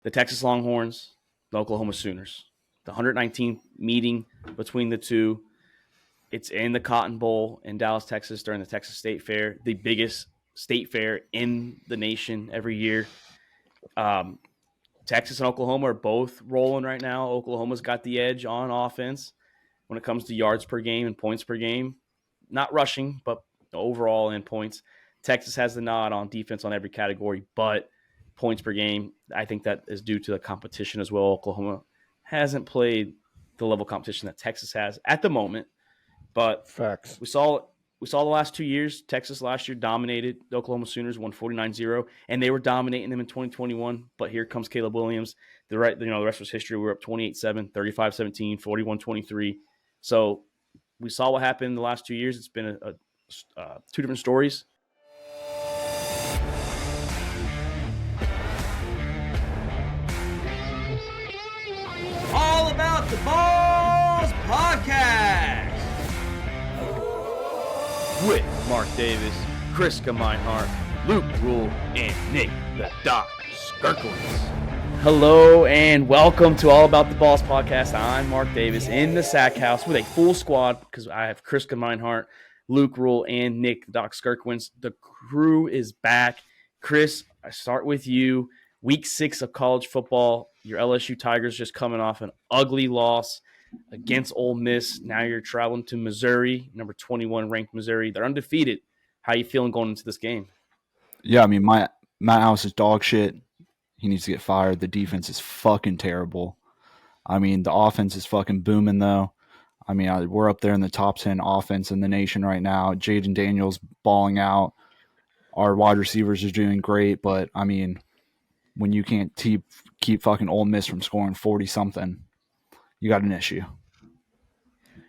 the Texas Longhorns, the Oklahoma Sooners. The 119th meeting between the two. It's in the Cotton Bowl in Dallas, Texas during the Texas State Fair, the biggest state fair in the nation every year. Texas and Oklahoma are both rolling right now. Oklahoma's got the edge on offense when it comes to yards per game and points per game. Not rushing, but overall in points. Texas has the nod on defense on every category, but points per game, I think that is due to the competition as well. Oklahoma hasn't played the level of competition that Texas has at the moment, but facts. We saw the last 2 years. Texas last year dominated the Oklahoma Sooners, won 49-0, and they were dominating them in 2021. But here comes Caleb Williams. The rest was history. We were up 28-7, 35-17, 41-23. So we saw what happened in the last 2 years. It's been two different stories. All About the Balls podcast with Mark Davis, Chris Meinhardt, Luke Rule, and Nick the Doc Skirkowitz. Hello and welcome to All About the Balls podcast. I'm Mark Davis in the Sack House with a full squad because I have Chris Meinhardt, Luke Rule, and Nick the Doc Skirkowitz. The crew is back. Chris, I start with you. Week 6 of college football. Your LSU Tigers just coming off an ugly loss against Ole Miss. Now you're traveling to Missouri, number 21 ranked Missouri. They're undefeated. How are you feeling going into this game? Yeah, I mean, Matt House is dog shit. He needs to get fired. The defense is fucking terrible. I mean, the offense is fucking booming, though. I mean, we're up there in the top 10 offense in the nation right now. Jaden Daniels balling out. Our wide receivers are doing great, but, I mean, when you can't keep fucking Ole Miss from scoring 40-something, you got an issue.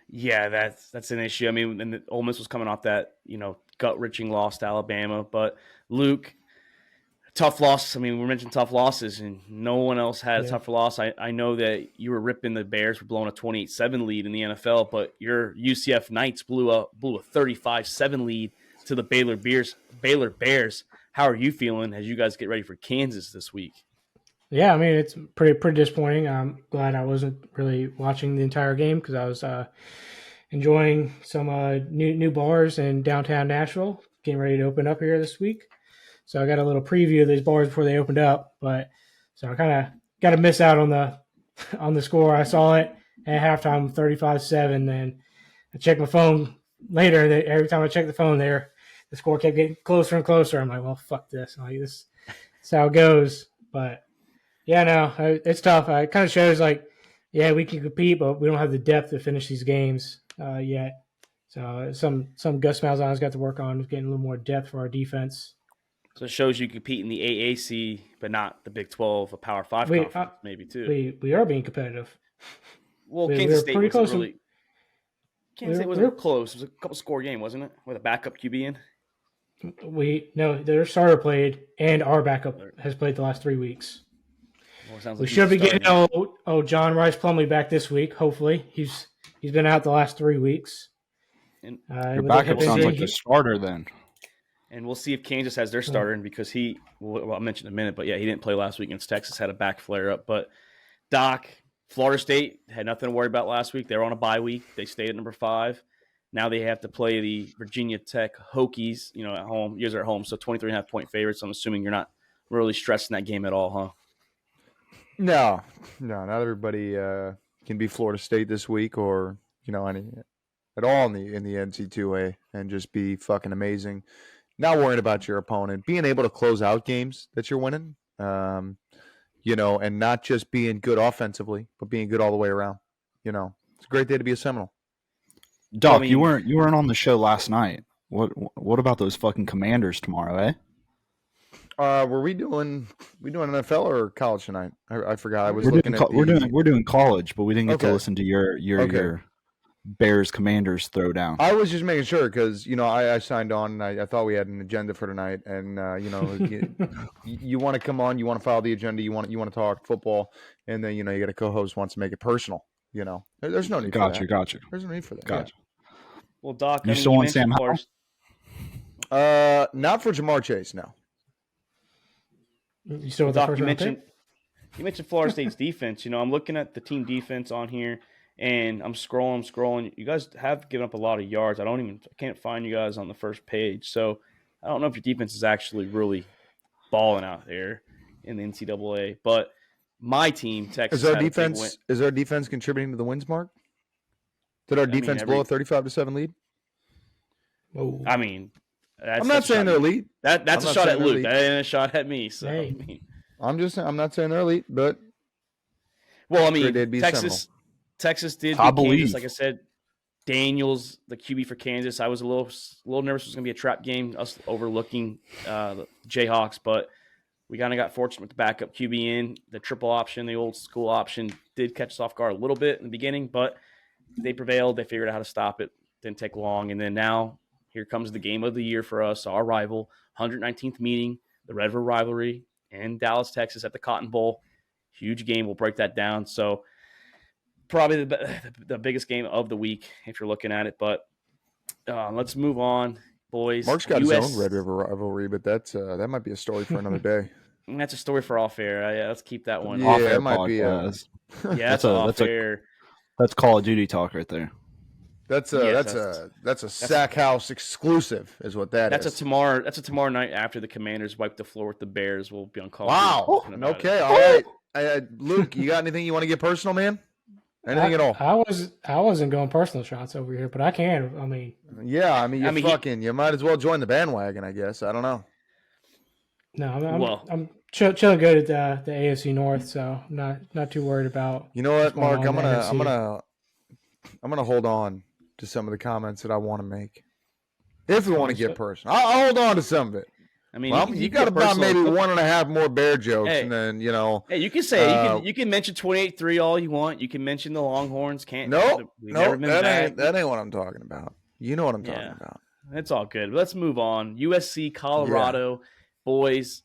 Yeah, that's an issue. I mean, and Ole Miss was coming off that, gut-wrenching loss to Alabama. But, Luke, tough loss. I mean, we mentioned tough losses, and no one else had a tougher loss. I know that you were ripping the Bears for blowing a 28-7 lead in the NFL, but your UCF Knights blew a 35-7 lead to the Baylor Bears. How are you feeling as you guys get ready for Kansas this week? Yeah, I mean, it's pretty disappointing. I'm glad I wasn't really watching the entire game because I was enjoying some new bars in downtown Nashville, getting ready to open up here this week. So I got a little preview of these bars before they opened up, but so I kind of got to miss out on the score. I saw it at halftime, 35-7. Then I checked my phone later. Every time I checked the phone there, the score kept getting closer and closer. I'm like, well, fuck this. I'm like, this is how it goes. But, yeah, no, it's tough. It kind of shows, we can compete, but we don't have the depth to finish these games yet. So some Gus Malzahn's got to work on getting a little more depth for our defense. So it shows you compete in the AAC, but not the Big 12, a Power 5 conference, maybe, too. We are being competitive. Well, Kansas State was close. Kansas State wasn't close. It was a couple-score game, wasn't it, with a backup QB in? Their starter played, and our backup has played the last 3 weeks. Well, we should be getting John Rice Plumlee back this week. Hopefully, he's been out the last 3 weeks. And your backup sounds like the starter then. And we'll see if Kansas has their starter, and because I'll mention in a minute, but yeah, he didn't play last week against Texas, had a back flare up. But Doc, Florida State had nothing to worry about last week. They were on a bye week. They stayed at number 5. Now they have to play the Virginia Tech Hokies, at home. You guys are at home, so 23.5-point favorites. I'm assuming you're not really stressing that game at all, huh? No, not everybody can be Florida State this week or, any at all in the NC2A and just be fucking amazing. Not worrying about your opponent, being able to close out games that you're winning, and not just being good offensively, but being good all the way around. It's a great day to be a Seminole. Doc, you weren't on the show last night. What about those fucking Commanders tomorrow, eh? Were we doing NFL or college tonight? I forgot. I was looking at we're doing college, but we didn't get to listen to your Bears Commanders throwdown. I was just making sure because I signed on and I thought we had an agenda for tonight, and you want to come on, you want to follow the agenda, you want to talk football, and then you got a co-host wants to make it personal. There's no need for that. Gotcha. There's no need for that. Gotcha. Well, Doc, you still want Sam Howell? Not for Jamar Chase, no. You still with Doc, the first round pick? you mentioned Florida State's defense. I'm looking at the team defense on here, and I'm scrolling. You guys have given up a lot of yards. I can't find you guys on the first page. So I don't know if your defense is actually really balling out there in the NCAA. But my team, Texas, Is our defense contributing to the wins, Mark? Did our defense blow a 35-7 lead? Oh. I mean, I'm not saying they're elite. That's a shot at Luke. That ain't a shot at me. So Hey. I'm not saying they're elite, but Texas did I beat believe. Kansas. Like I said, Daniels, the QB for Kansas. I was a little nervous it was going to be a trap game, us overlooking the Jayhawks, but we kind of got fortunate with the backup QB in. The triple option, the old school option, did catch us off guard a little bit in the beginning, but they prevailed. They figured out how to stop it. Didn't take long. And then now here comes the game of the year for us, our rival, 119th meeting, the Red River Rivalry in Dallas, Texas at the Cotton Bowl. Huge game. We'll break that down. So probably the biggest game of the week if you're looking at it. But let's move on, boys. Mark's got his own Red River Rivalry, but that might be a story for another day. That's a story for off air. Yeah, let's keep that one. Yeah, Off-air it might be. Yeah, that's off air. That's Call of Duty talk right there. That's a Sack House exclusive, is what That's is. a tomorrow night after the Commanders wipe the floor with the Bears. We'll be on Call. Wow. Okay. All right. Luke, you got anything you want to get personal, man? Anything at all? I wasn't going personal shots over here, but I can. I mean, you might as well join the bandwagon, I guess. I don't know. No, I'm chilling good at the AFC North, so I'm not too worried about. You know what, Mark? I'm gonna hold on to some of the comments that I want to make. If we want to get personal, I'll hold on to some of it. I mean, you got about maybe 1.5 more bear jokes, and then Hey, you can say you can mention 28-3 all you want. You can mention the Longhorns. That ain't what I'm talking about. You know what I'm talking about. It's all good. Let's move on. USC, Colorado, boys.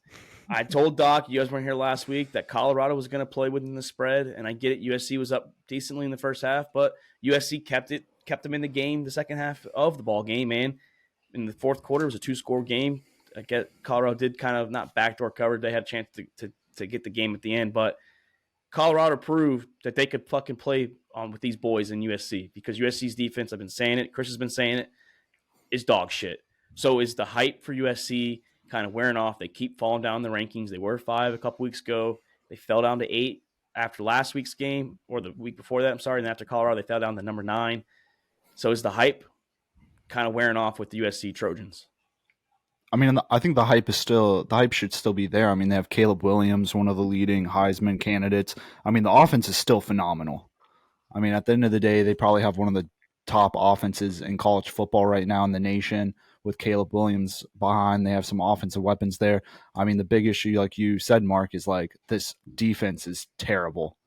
I told Doc, you guys weren't here last week, that Colorado was going to play within the spread, and I get it. USC was up decently in the first half, but USC kept them in the game the second half of the ball game, man. In the fourth quarter, it was a 2-score game. I get Colorado did kind of not backdoor cover. They had a chance to get the game at the end, but Colorado proved that they could fucking play on with these boys in USC, because USC's defense, I've been saying it, Chris has been saying it, is dog shit. So is the hype for USC kind of wearing off? They keep falling down the rankings. They were 5 a couple weeks ago. They fell down to 8 after last week's game, or the week before that, I'm sorry. And after Colorado, they fell down to number 9. So is the hype kind of wearing off with the USC Trojans? I mean, I think the hype should still be there. I mean, they have Caleb Williams, one of the leading Heisman candidates. I mean, the offense is still phenomenal. I mean, at the end of the day, they probably have one of the top offenses in college football right now in the nation, with Caleb Williams behind. They have some offensive weapons there. I mean, the big issue, like you said, Mark, is like this defense is terrible.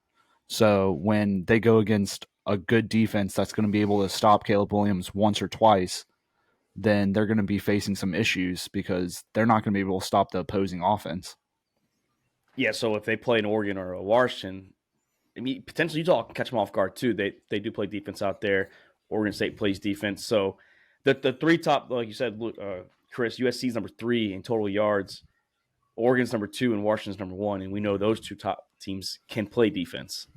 So when they go against a good defense that's going to be able to stop Caleb Williams once or twice, then they're going to be facing some issues, because they're not going to be able to stop the opposing offense. Yeah, so if they play an Oregon or a Washington, I mean, potentially Utah can catch them off guard too. They do play defense out there. Oregon State plays defense. So the 3 top, like you said, Chris, USC's number 3 in total yards. Oregon's number 2 and Washington's number 1. And we know those 2 top teams can play defense.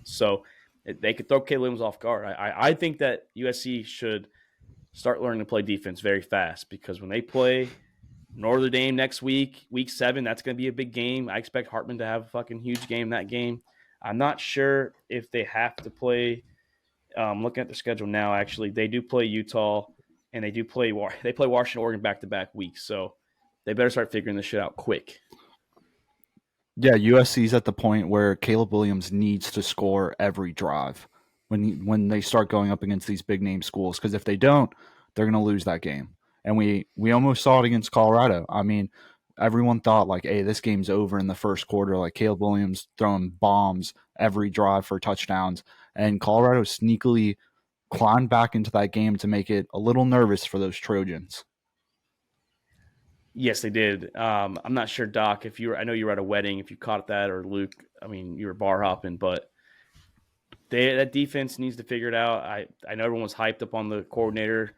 So they could throw Caleb Williams off guard. I think that USC should start learning to play defense very fast, because when they play Notre Dame next week, week 7, that's going to be a big game. I expect Hartman to have a fucking huge game that game. I'm not sure if they have to play. Looking at the schedule now, actually, they do play Utah, and they play Washington, Oregon back-to-back weeks. So they better start figuring this shit out quick. Yeah, USC's at the point where Caleb Williams needs to score every drive when they start going up against these big-name schools, because if they don't, they're going to lose that game. And we almost saw it against Colorado. I mean, everyone thought, like, hey, this game's over in the first quarter. Like, Caleb Williams throwing bombs every drive for touchdowns. And Colorado sneakily climbed back into that game to make it a little nervous for those Trojans. Yes, they did. I'm not sure, Doc, I know you were at a wedding, if you caught that, or Luke, I mean, you were bar hopping, but that defense needs to figure it out. I know everyone was hyped up on the coordinator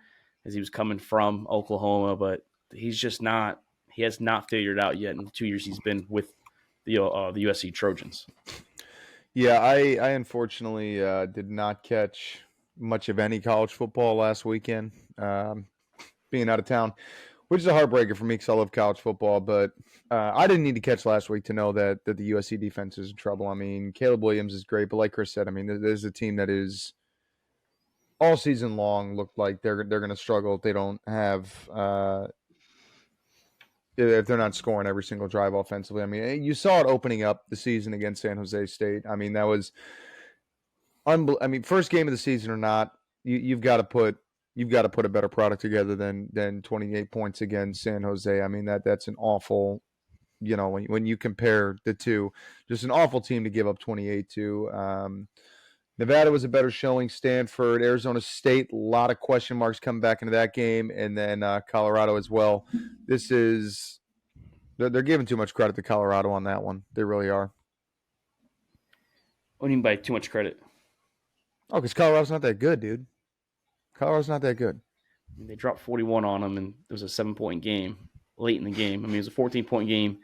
as he was coming from Oklahoma, but he has not figured it out yet in the 2 years he's been with the USC Trojans. Yeah, I unfortunately did not catch much of any college football last weekend, being out of town, which is a heartbreaker for me because I love college football. But I didn't need to catch last week to know that the USC defense is in trouble. I mean, Caleb Williams is great, but like Chris said, I mean, there's a team that is all season long looked like they're going to struggle if they don't have if they're not scoring every single drive offensively. I mean, you saw it opening up the season against San Jose State. I mean, that was I mean, first game of the season or not, you've got to put a better product together than 28 points against San Jose. I mean, that's an awful, when you compare the two, just an awful team to give up 28 to. Nevada was a better showing. Stanford, Arizona State, a lot of question marks coming back into that game, and then Colorado as well. They're giving too much credit to Colorado on that one. They really are. What do you mean by too much credit? Oh, because Colorado's not that good, dude. Colorado's not that good. I mean, they dropped 41 on them, and it was a 7-point game late in the game. I mean, it was a 14-point game.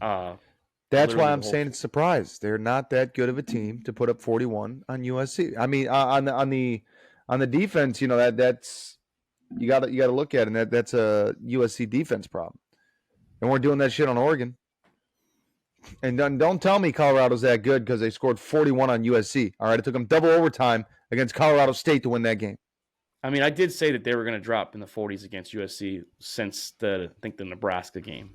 That's why I'm saying it's a surprise. They're not that good of a team to put up 41 on USC. I mean, on the defense, that's you got to look at it, and that's a USC defense problem. And we're doing that shit on Oregon. And don't tell me Colorado's that good because they scored 41 on USC. All right, it took them double overtime against Colorado State to win that game. I mean, I did say that they were going to drop in the 40s against USC since the Nebraska game.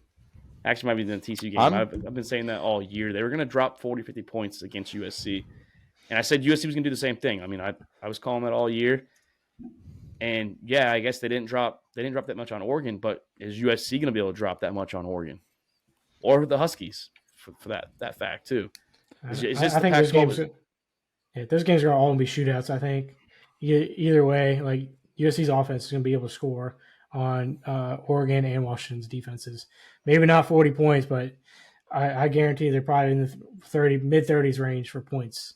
Actually, might be the TCU game. I've been saying that all year. They were going to drop 40, 50 points against USC. And I said USC was going to do the same thing. I mean, I was calling that all year. And, yeah, I guess they didn't drop that much on Oregon, but is USC going to be able to drop that much on Oregon? Or the Huskies, for that fact, too. I think those games are going to all be shootouts, I think. Either way, like USC's offense is going to be able to score on Oregon and Washington's defenses. Maybe not 40 points, but I guarantee they're probably in the mid-30s range for points.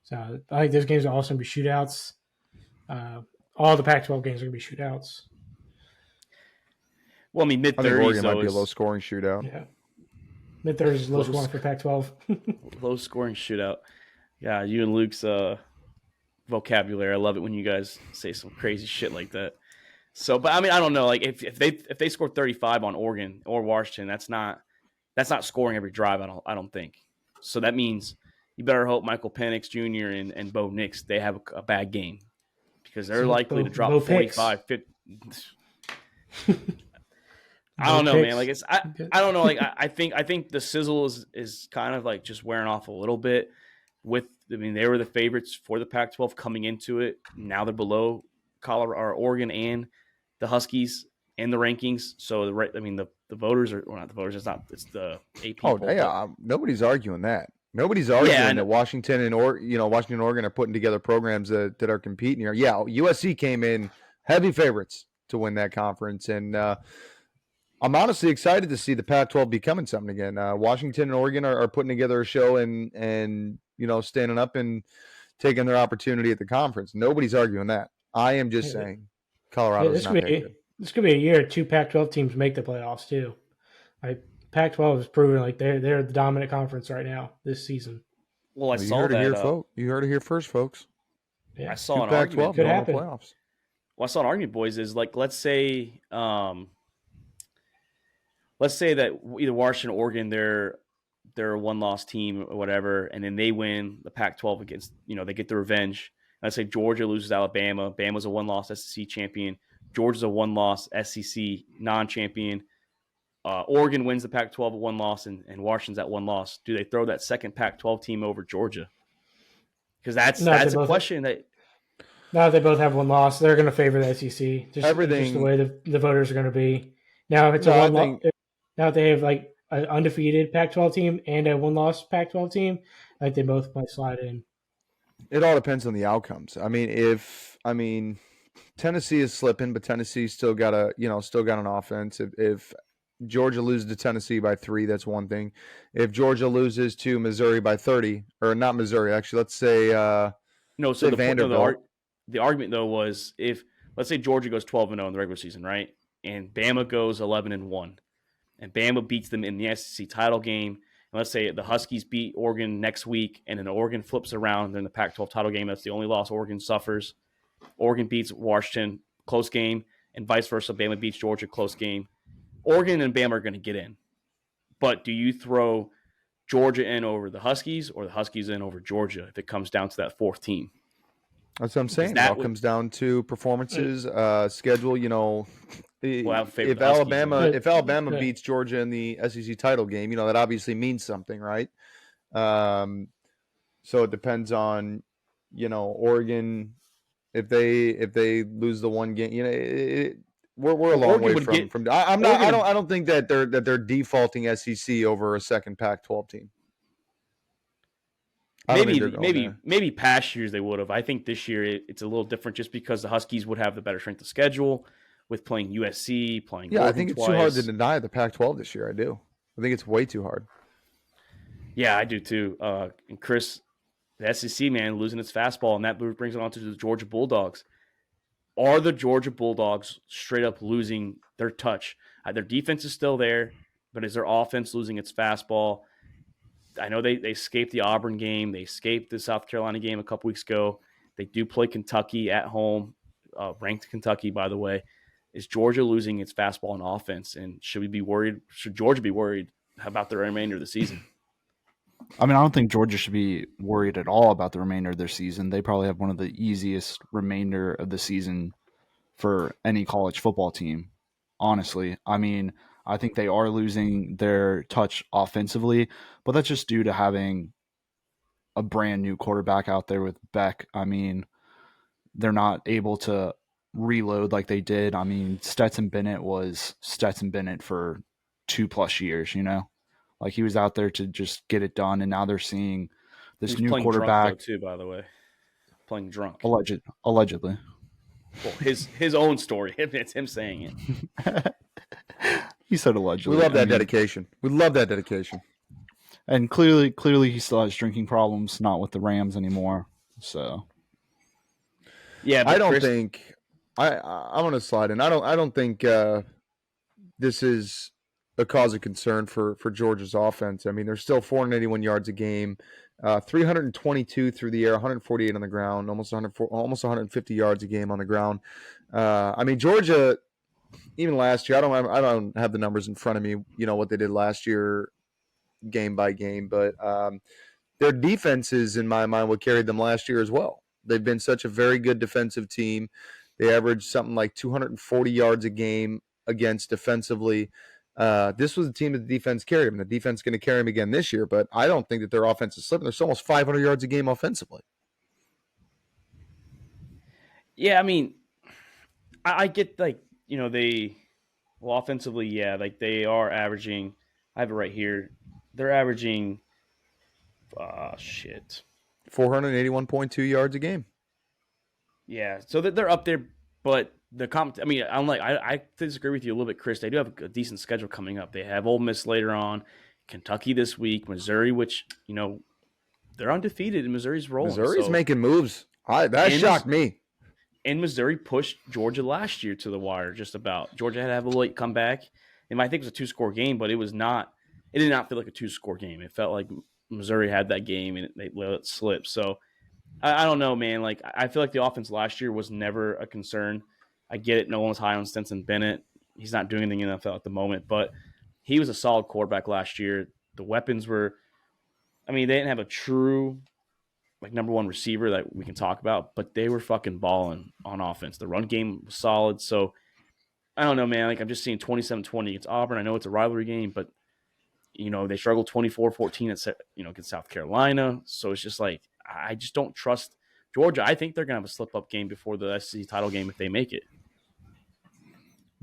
So I think those games are also going to be shootouts. All the Pac-12 games are going to be shootouts. Well, I mean, mid-30s. I think Oregon might be a low-scoring shootout. Yeah. Mid-30s is low scoring for Pac-12. Low-scoring shootout. Yeah, you and Luke's vocabulary. I love it when you guys say some crazy shit like that. So, but I mean, I don't know. Like if they score 35 on Oregon or Washington, that's not scoring every drive. I don't think. So that means you better hope Michael Penix Jr. and Bo Nix they have a bad game because they're likely to drop 45. 50. I don't know, man. Like I don't know. Like I think the sizzle is kind of like just wearing off a little bit. They were the favorites for the Pac-12 coming into it. Now they're below Colorado or Oregon and the Huskies in the rankings. So the voters are not the voters. It's the AP. Oh yeah, nobody's arguing that. Nobody's arguing that Washington and Oregon are putting together programs that are competing here. Yeah, USC came in heavy favorites to win that conference, and I'm honestly excited to see the Pac-12 becoming something again. Washington and Oregon are putting together a show and standing up and taking their opportunity at the conference. Nobody's arguing that. I am just saying Colorado's not that good. This could be a year 2 Pac-12 teams make the playoffs too. Like Pac-12 is proving like they're the dominant conference right now this season. Well, you heard it here first, folks. Yeah. I saw an argument. Could happen. Playoffs. Well, I saw an argument, boys. Is like let's say that either Washington or Oregon they're a one-loss team or whatever, and then they win the Pac-12 against they get the revenge. Let's say Georgia loses Alabama. Bama's a one-loss SEC champion. Georgia's a one-loss SEC non-champion. Oregon wins the Pac-12 at one loss, and Washington's at one loss. Do they throw that second Pac-12 team over Georgia? Because that's a question that. Now they both have one loss, they're going to favor the SEC. Just the way the voters are going to be. Now if it's now if they have like an undefeated Pac-12 team and a one-loss Pac-12 team, like they both might slide in. It all depends on the outcomes. I mean, Tennessee is slipping, but Tennessee still got an offense. If Georgia loses to Tennessee by 3, that's one thing. If Georgia loses to Missouri by 30, or not Missouri, actually, let's say Vanderbilt. The argument though was if let's say Georgia goes 12-0 in the regular season, right, and Bama goes 11-1, and Bama beats them in the SEC title game, let's say the Huskies beat Oregon next week, and then Oregon flips around in the Pac-12 title game. That's the only loss Oregon suffers. Oregon beats Washington, close game, and vice versa. Bama beats Georgia, close game. Oregon and Bama are going to get in. But do you throw Georgia in over the Huskies or the Huskies in over Georgia if it comes down to that fourth team? That's what I'm saying. It all comes down to performances, schedule. If Alabama beats Georgia in the SEC title game, that obviously means something, right? So it depends on, Oregon. If they lose the one game, we're a long way from. I don't think that they're defaulting SEC over a second Pac-12 team. Maybe past years they would have. I think this year it's a little different just because the Huskies would have the better strength of schedule with playing USC, playing. Yeah, Oregon I think it's too hard to deny the Pac-12 this year. I do. I think it's way too hard. Yeah, I do too. And Chris, the SEC, man, losing its fastball, and that brings it on to the Georgia Bulldogs. Are the Georgia Bulldogs straight up losing their touch? Their defense is still there, but is their offense losing its fastball? I know they escaped the Auburn game. They escaped the South Carolina game a couple weeks ago. They do play Kentucky at home, ranked Kentucky, by the way. Is Georgia losing its fastball and offense? And should we be worried? Should Georgia be worried about the remainder of the season? I mean, I don't think Georgia should be worried at all about the remainder of their season. They probably have one of the easiest remainder of the season for any college football team, honestly. I mean, I think they are losing their touch offensively, but that's just due to having a brand new quarterback out there with Beck. I mean, they're not able to reload like they did. I mean, Stetson Bennett was Stetson Bennett for 2+ years, Like he was out there to just get it done, and now they're seeing this new quarterback drunk, though, too. By the way, playing drunk. Allegedly. Well, his own story. It's him saying it. He said allegedly. We love that dedication. We love that dedication. And clearly, he still has drinking problems. Not with the Rams anymore. So. Yeah, I don't think. I want to slide in. I don't think this is a cause of concern for Georgia's offense. I mean, they're still 481 yards a game, 322 through the air, 148 on the ground, almost 150 yards a game on the ground. I mean, Georgia, even last year, I don't have the numbers in front of me, what they did last year game by game, but their defenses, in my mind, what carried them last year as well. They've been such a very good defensive team. They averaged something like 240 yards a game against defensively. This was a team that the defense carried them. The defense is going to carry them again this year, but I don't think that their offense is slipping. There's almost 500 yards a game offensively. Yeah, I mean, I get offensively, yeah, like they are averaging. I have it right here. They're averaging, 481.2 yards a game. Yeah, so they're up there, but I disagree with you a little bit, Chris. They do have a decent schedule coming up. They have Ole Miss later on, Kentucky this week, Missouri, which they're undefeated, and Missouri's rolling. Missouri's making moves. That shocked me. And Missouri pushed Georgia last year to the wire, just about. Georgia had to have a late comeback, and I think it was a 2-score game, but it was not. It did not feel like a 2-score game. It felt like Missouri had that game, and they let it slip. So. I don't know, man. Like, I feel like the offense last year was never a concern. I get it. No one was high on Stetson Bennett. He's not doing anything in the NFL at the moment, but he was a solid quarterback last year. The weapons were – they didn't have a true, number one receiver that we can talk about, but they were fucking balling on offense. The run game was solid. So, I don't know, man. I'm just seeing 27-20 against Auburn. I know it's a rivalry game, but, they struggled 24-14 against South Carolina. So, it's just I just don't trust Georgia. I think they're going to have a slip-up game before the SEC title game if they make it.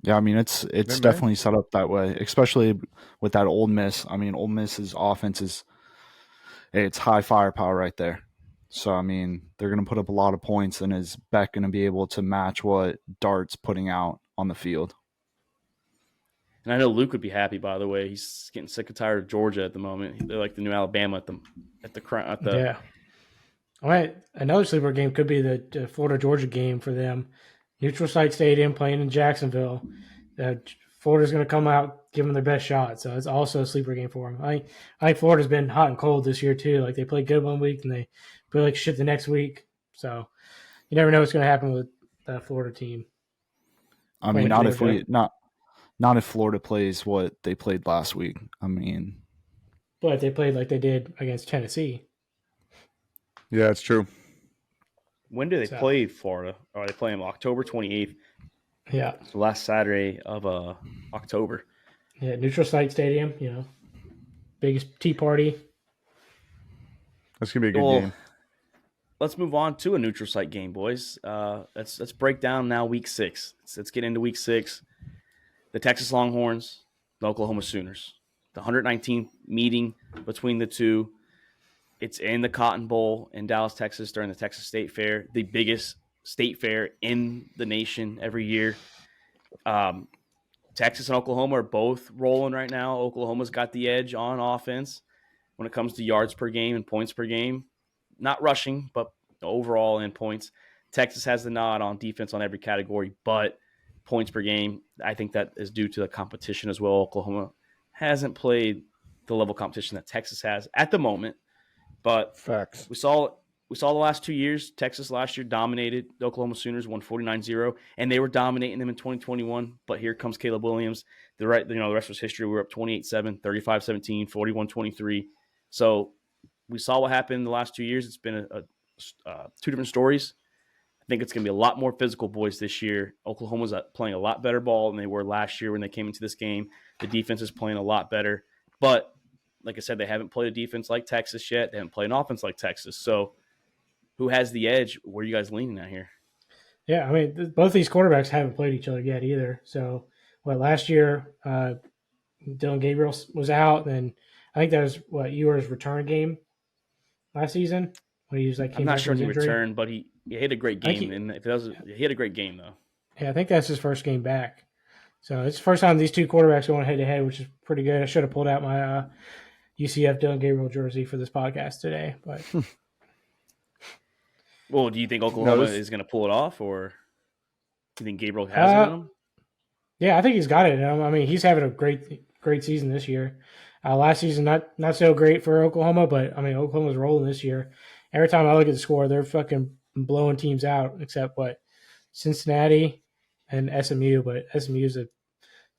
Yeah, it's definitely set up that way, especially with that Ole Miss. Ole Miss's offense it's high firepower right there. So, they're going to put up a lot of points, and is Beck going to be able to match what Dart's putting out on the field? And I know Luke would be happy, by the way. He's getting sick and tired of Georgia at the moment. They're like the new Alabama at the Yeah. All right, another sleeper game could be the Florida-Georgia game for them. Neutral site stadium, playing in Jacksonville. Florida's going to come out, give them their best shot. So it's also a sleeper game for them. I think Florida's been hot and cold this year too. Like they play good one week and they play like shit the next week. So you never know what's going to happen with that Florida team. I mean, not if Florida plays what they played last week. I mean, but if they played like they did against Tennessee. Yeah, it's true. When do they play Florida? Are they playing October 28th? Yeah. So last Saturday of October. Yeah, neutral site stadium, biggest tea party. That's going to be a good game. Let's move on to a neutral site game, boys. Let's break down now week 6. Let's get into week 6. The Texas Longhorns, the Oklahoma Sooners. The 119th meeting between the two. It's in the Cotton Bowl in Dallas, Texas during the Texas State Fair, the biggest state fair in the nation every year. Texas and Oklahoma are both rolling right now. Oklahoma's got the edge on offense when it comes to yards per game and points per game. Not rushing, but overall in points. Texas has the nod on defense on every category, but points per game, I think that is due to the competition as well. Oklahoma hasn't played the level of competition that Texas has at the moment, but facts. We saw the last 2 years. Texas last year dominated the Oklahoma Sooners, won 49-0, and they were dominating them in 2021. But here comes Caleb Williams. The rest was history. We were up 28-7, 35-17, 41-23. So we saw what happened the last 2 years. It's been two different stories. I think it's going to be a lot more physical, boys, this year. Oklahoma's playing a lot better ball than they were last year when they came into this game. The defense is playing a lot better. But, like I said, they haven't played a defense like Texas yet. They haven't played an offense like Texas. So who has the edge? Where are you guys leaning at here? Yeah, I mean, both these quarterbacks haven't played each other yet either. So, last year, Dylan Gabriel was out, and I think that was Ewer's return game last season when he was like. I'm not sure if he returned, but he had a great game, he had a great game though. Yeah, I think that's his first game back. So it's the first time these two quarterbacks going head to head, which is pretty good. I should have pulled out my UCF Dylan Gabriel jersey for this podcast today, but. Well, do you think Oklahoma is going to pull it off, or do you think Gabriel has it in him? Yeah, I think he's got it in him. I mean, he's having a great season this year. Last season, not so great for Oklahoma, but I mean, Oklahoma's rolling this year. Every time I look at the score, they're fucking blowing teams out, except Cincinnati and SMU. But SMU is a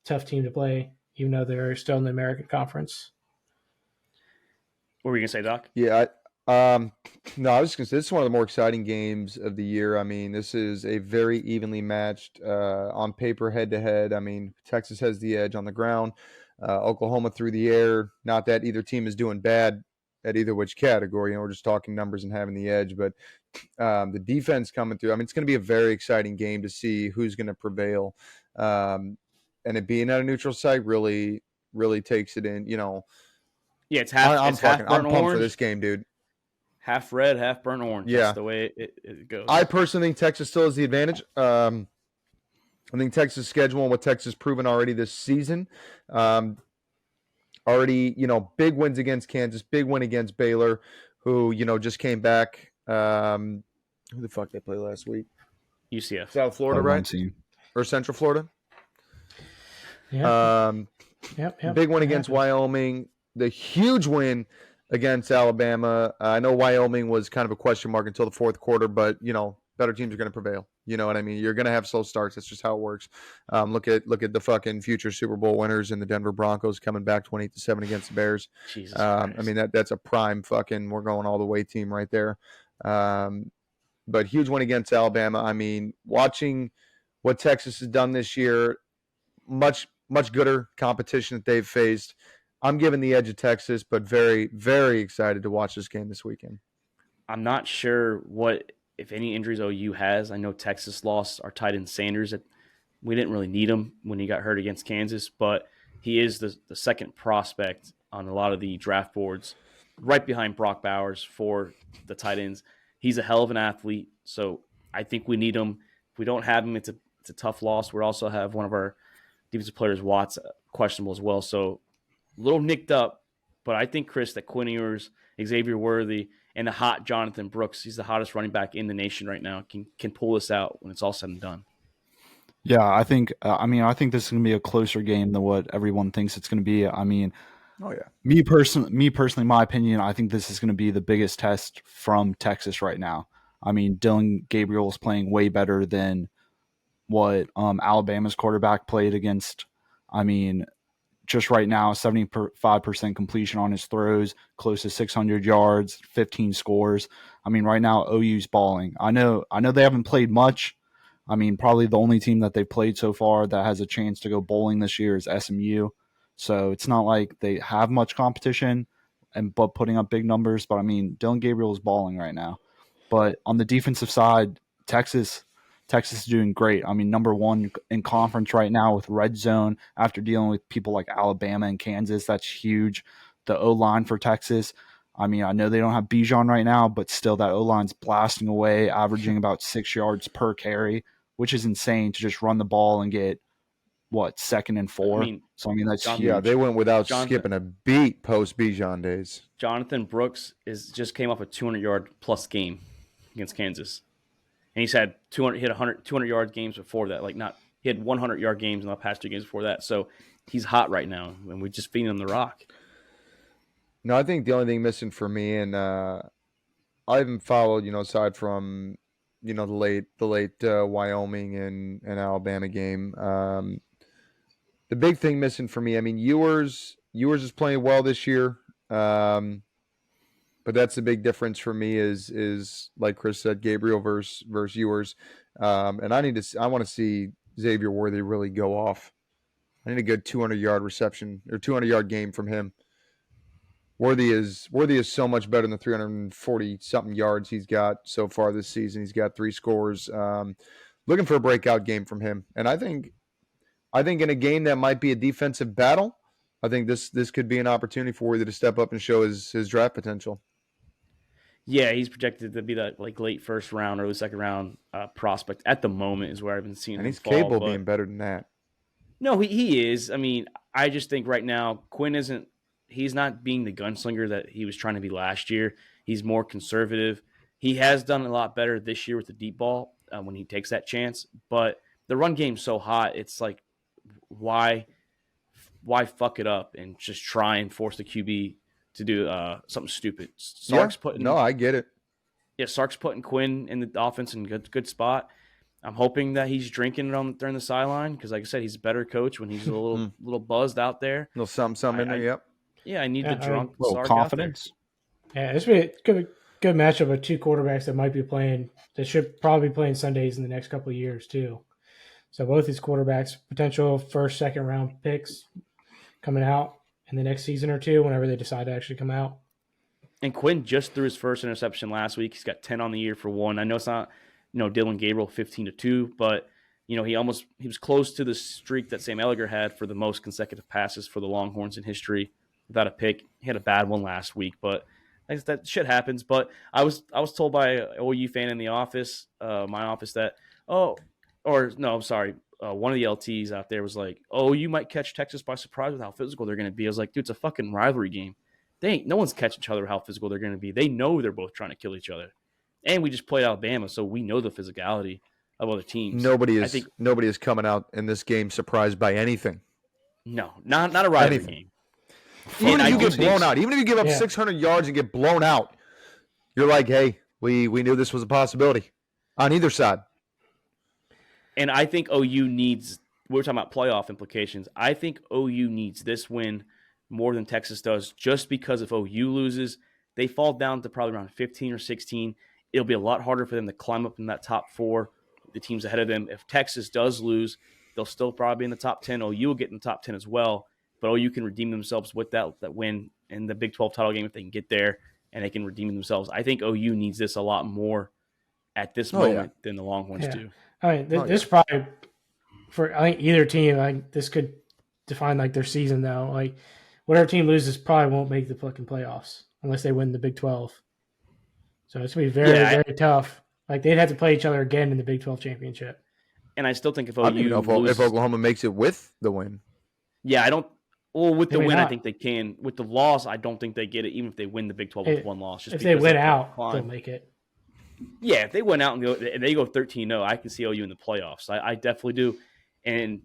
tough team to play, even though they're still in the American Conference. What were you gonna say, Doc? Yeah. No, I was just going to say this is one of the more exciting games of the year. I mean, this is a very evenly matched on paper head-to-head. I mean, Texas has the edge on the ground. Oklahoma through the air. Not that either team is doing bad at either which category. We're just talking numbers and having the edge. But the defense coming through. I mean, it's going to be a very exciting game to see who's going to prevail. And it being at a neutral site really, really takes it in. Yeah, it's half. I'm pumped orange. for this game, dude. Half red, half burnt orange. Yeah. That's the way it goes. I personally think Texas still has the advantage. I think Texas' schedule and what Texas has proven already this season. Already, big wins against Kansas, big win against Baylor, who, just came back. Who the fuck they play last week? UCF. South Florida, right? Team. Or Central Florida? Yeah. Yep. Big win against Wyoming. The huge win against Alabama. I know Wyoming was kind of a question mark until the fourth quarter, but, better teams are going to prevail. You know what I mean? You're going to have slow starts. That's just how it works. Look at the fucking future Super Bowl winners and the Denver Broncos coming back 28-7 against the Bears. Jesus I mean, that's a prime fucking we're going all the way team right there. But huge win against Alabama. I mean, watching what Texas has done this year, much gooder competition that they've faced. I'm giving the edge of Texas, but very, very excited to watch this game this weekend. I'm not sure if any injuries OU has. I know Texas lost our tight end Sanders. We didn't really need him when he got hurt against Kansas, but he is the second prospect on a lot of the draft boards, right behind Brock Bowers for the tight ends. He's a hell of an athlete, so I think we need him. If we don't have him, it's a tough loss. We also have one of our defensive players, Watts, questionable as well, so a little nicked up, but I think, Chris, that Quinn Ewers, Xavier Worthy, and the hot Jonathan Brooks, he's the hottest running back in the nation right now, can pull this out when it's all said and done. Yeah, I think. I think this is going to be a closer game than what everyone thinks it's going to be. I mean, Oh yeah. me personally, my opinion, I think this is going to be the biggest test from Texas right now. I mean, Dylan Gabriel is playing way better than what Alabama's quarterback played against. I mean, just right now, 75% completion on his throws, close to 600 yards, 15 scores. I mean, right now OU's balling. I know they haven't played much. I mean, probably the only team that they've played so far that has a chance to go bowling this year is SMU. So it's not like they have much competition but putting up big numbers. But I mean, Dylan Gabriel is balling right now. But on the defensive side, Texas is doing great. I mean, number one in conference right now with red zone after dealing with people like Alabama and Kansas. That's huge. The O-line for Texas. I mean, I know they don't have Bijan right now, but still that O-line's blasting away, averaging about 6 yards per carry, which is insane to just run the ball and get, second and 4? So, I mean, that's huge. Yeah, they went without skipping a beat post Bijan days. Jonathan Brooks just came off a 200-yard plus game against Kansas. And he's had 200-yard games before that. He had 100-yard games in the past 2 games before that. So he's hot right now, and we're just feeding him the rock. No, I think the only thing missing for me, and I haven't followed, aside from, the late Wyoming and Alabama game. The big thing missing for me, I mean, Ewers is playing well this year. But that's the big difference for me is like Chris said, Gabriel versus Ewers. And I want to see Xavier Worthy really go off. I need a good 200-yard reception or 200-yard game from him. Worthy is so much better than the 340 something yards he's got so far this season. He's got 3 scores. Looking for a breakout game from him. And I think in a game that might be a defensive battle, I think this could be an opportunity for Worthy to step up and show his draft potential. Yeah, he's projected to be that late first round, early second round prospect at the moment is where I've been seeing him. And he's fall, capable of being better than that. No, he is. I mean, I just think right now Quinn he's not being the gunslinger that he was trying to be last year. He's more conservative. He has done a lot better this year with the deep ball when he takes that chance. But the run game's so hot, it's like, why fuck it up and just try and force the QB to do something stupid? I get it. Yeah, Sark's putting Quinn in the offense in good spot. I'm hoping that he's drinking it during the sideline because, like I said, he's a better coach when he's a little buzzed out there. A little something in there, yep. Yeah, I need the drunk Sark confidence. Yeah, it's been a good matchup of 2 quarterbacks that might be playing. They should probably be playing Sundays in the next couple of years too. So both these quarterbacks, potential first, second round picks coming out in the next season or 2, whenever they decide to actually come out. And Quinn just threw his first interception last week. He's got 10 on the year for 1. I know it's not, Dylan Gabriel 15-2, but he was close to the streak that Sam Ehlinger had for the most consecutive passes for the Longhorns in history without a pick. He had a bad one last week, but that shit happens. But I was told by an OU fan in the office, my office, that one of the LTs out there was like, "Oh, you might catch Texas by surprise with how physical they're going to be." I was like, "Dude, it's a fucking rivalry game. No one's catching each other how physical they're going to be. They know they're both trying to kill each other, and we just played Alabama, so we know the physicality of other teams." Nobody is coming out in this game surprised by anything. No, not a rivalry game. Even if you get blown out, even if you give up 600 yards and get blown out, you're like, "Hey, we knew this was a possibility on either side." And I think OU needs – we're talking about playoff implications. I think OU needs this win more than Texas does just because if OU loses, they fall down to probably around 15 or 16. It'll be a lot harder for them to climb up in that top 4, the teams ahead of them. If Texas does lose, they'll still probably be in the top 10. OU will get in the top 10 as well. But OU can redeem themselves with that win in the Big 12 title game if they can get there, and they can redeem themselves. I think OU needs this a lot more at this moment than the Longhorns do. I mean, this probably for either team. This could define their season though. Whatever team loses probably won't make the fucking playoffs unless they win the Big 12. So it's gonna be very very tough. They'd have to play each other again in the Big 12 championship. And I still think if OU I don't even know if Oklahoma makes it with the win. Yeah, I don't. Well, with the win, I think they can. With the loss, I don't think they get it, even if they win the Big 12 with 1 loss. If they win out, they'll make it. Yeah, if they win out and they go 13-0, I can see OU in the playoffs. I definitely do. And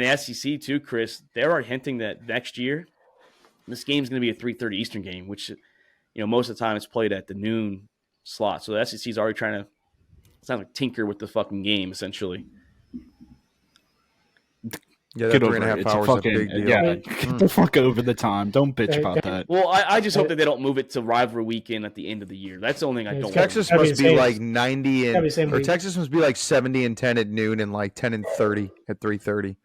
the SEC too, Chris, they're already hinting that next year this game's going to be a 3:30 Eastern game, which most of the time it's played at the noon slot. So the SEC is already trying to sound like tinker with the fucking game essentially. Yeah, that Get 3.5 over it. hours is a big deal. Yeah, get the fuck over the time. Don't bitch about that. Well, I just hope that they don't move it to rivalry weekend at the end of the year. That's the only thing I don't want. Texas That'd be must the be same- like 90 that'd be the same or week. Texas must be like 70-10 at noon and like 10-30 at 3:30.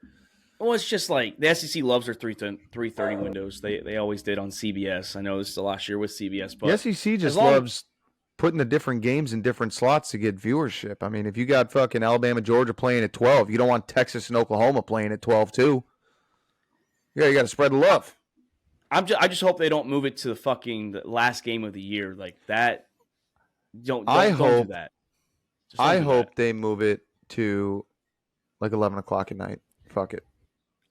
Well, it's just like the SEC loves their 3:30 windows. They always did on CBS. I know this is the last year with CBS, but The SEC just loves putting the different games in different slots to get viewership. I mean, if you got fucking Alabama, Georgia playing at 12, you don't want Texas and Oklahoma playing at 12 too. Yeah, you got to spread the love. I just hope they don't move it to the last game of the year like that. Don't do that. Just don't I do hope that. they move it to like 11 o'clock at night. Fuck it.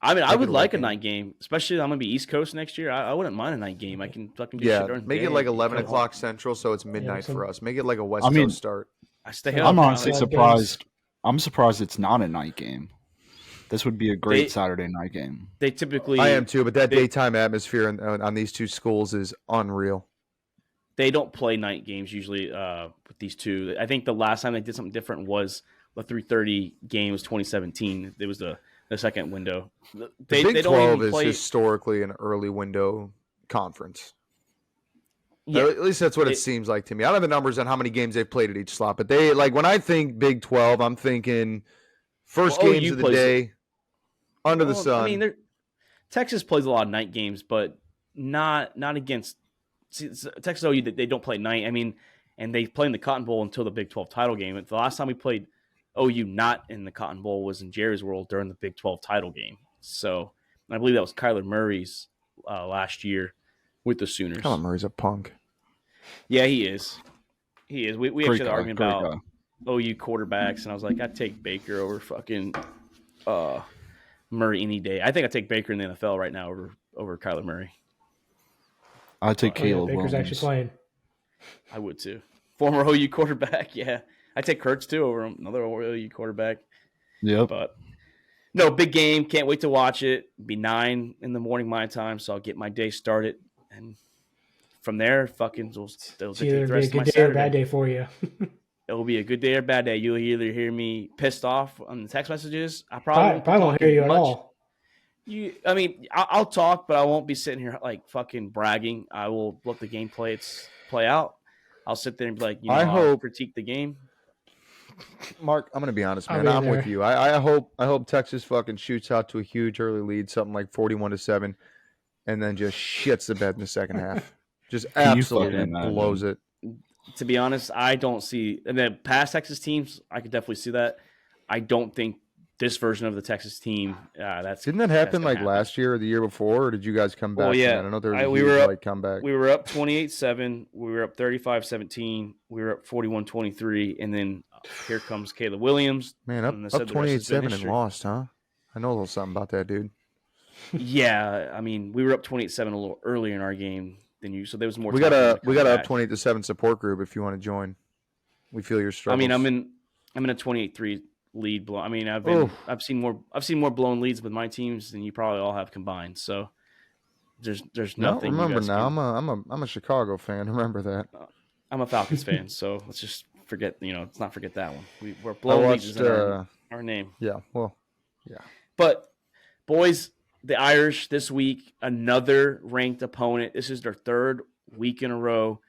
I mean, I Make would it a like a late game. night game, especially I'm gonna be East Coast next year. I wouldn't mind a night game. I can fucking do Yeah, shit during the make day. it like 11 Come o'clock home. Central, so it's midnight some- for us. Make it like a West I mean- Coast start. I stay up. I'm honestly Like surprised. I'm surprised it's not a night game. This would be a great They- Saturday night game. They typically I am too, but that they- daytime atmosphere on these two schools is unreal. they don't play night games usually with these two. I think the last time they did something different was the 3:30 game was 2017. It was the second window. The They Big don't 12 even is play. historically an early window conference. Yeah. At least that's what it seems like to me. I don't have the numbers on how many games they've played at each slot, but they like when I think Big 12, I'm thinking first Well, games OU of the plays day under the Well, sun. I mean, Texas plays a lot of night games, but not against Texas. OU they don't play night. I mean, and they play in the Cotton Bowl until the Big 12 title game. The last time we played OU not in the Cotton Bowl was in Jerry's World during the Big 12 title game. So I believe that was Kyler Murray's last year with the Sooners. Kyler Murray's a punk. Yeah, he is. He is. We actually had an argument Great about guy. OU quarterbacks, and I was like, I'd take Baker over fucking Murray any day. I think I'd take Baker in the NFL right now over Kyler Murray. I'd take Oh, yeah, Caleb Baker's actually Williams. playing. I would too. Former OU quarterback, yeah. I'd take Kurtz too over him, another OU quarterback. Yep. But no, big game. Can't wait to watch it. It'll be 9 a.m. my time, so I'll get my day started. And from there, fucking, it'll It's dictate either the be a rest of my good day or a Saturday. bad day for you. It'll be a good day or bad day. You'll either hear me pissed off on the text messages. I probably Probably won't hear you at all. I mean, I'll talk, but I won't be sitting here like fucking bragging. I will let the game play out. I'll sit there and be like, I I'll hope- critique the game. Mark, I'm gonna be honest, I'll man. be I'm there. with you. I hope Texas fucking shoots out to a huge early lead, something like 41-7, and then just shits the bed in the second half. Just Can you absolutely fucking imagine? blows it. To be honest, I don't see and the past Texas teams. I could definitely see that. I don't think this version of the Texas team. Didn't Didn't that happen like last year or the year before, or did you guys come back? Well, from yeah. that? I know there was a we huge were up- like comeback. We were up 28-7. We were up 35-17. We were up 41-23, and then here comes Caleb Williams. Man, up and I said up the rest has been 28-7 and history. lost, huh? I know a little something about that, dude. Yeah, I mean, we were up 28-7 a little earlier in our game than you, so there was more. We time got for them a to we come got a back. up 28-7 support group if you want to join. We feel your I struggles. mean, I'm in a 28-3 lead. Blow. I mean, I've seen more blown leads with my teams than you probably all have combined. So there's No, nothing. you remember guys now. can- I'm a Chicago fan. Remember that. I'm a Falcons fan, so let's just forget. Let's not forget that one. We're I blown leads watched. is in our name. Yeah. Well. But boys, the Irish this week, another ranked opponent. This is their third week in a row.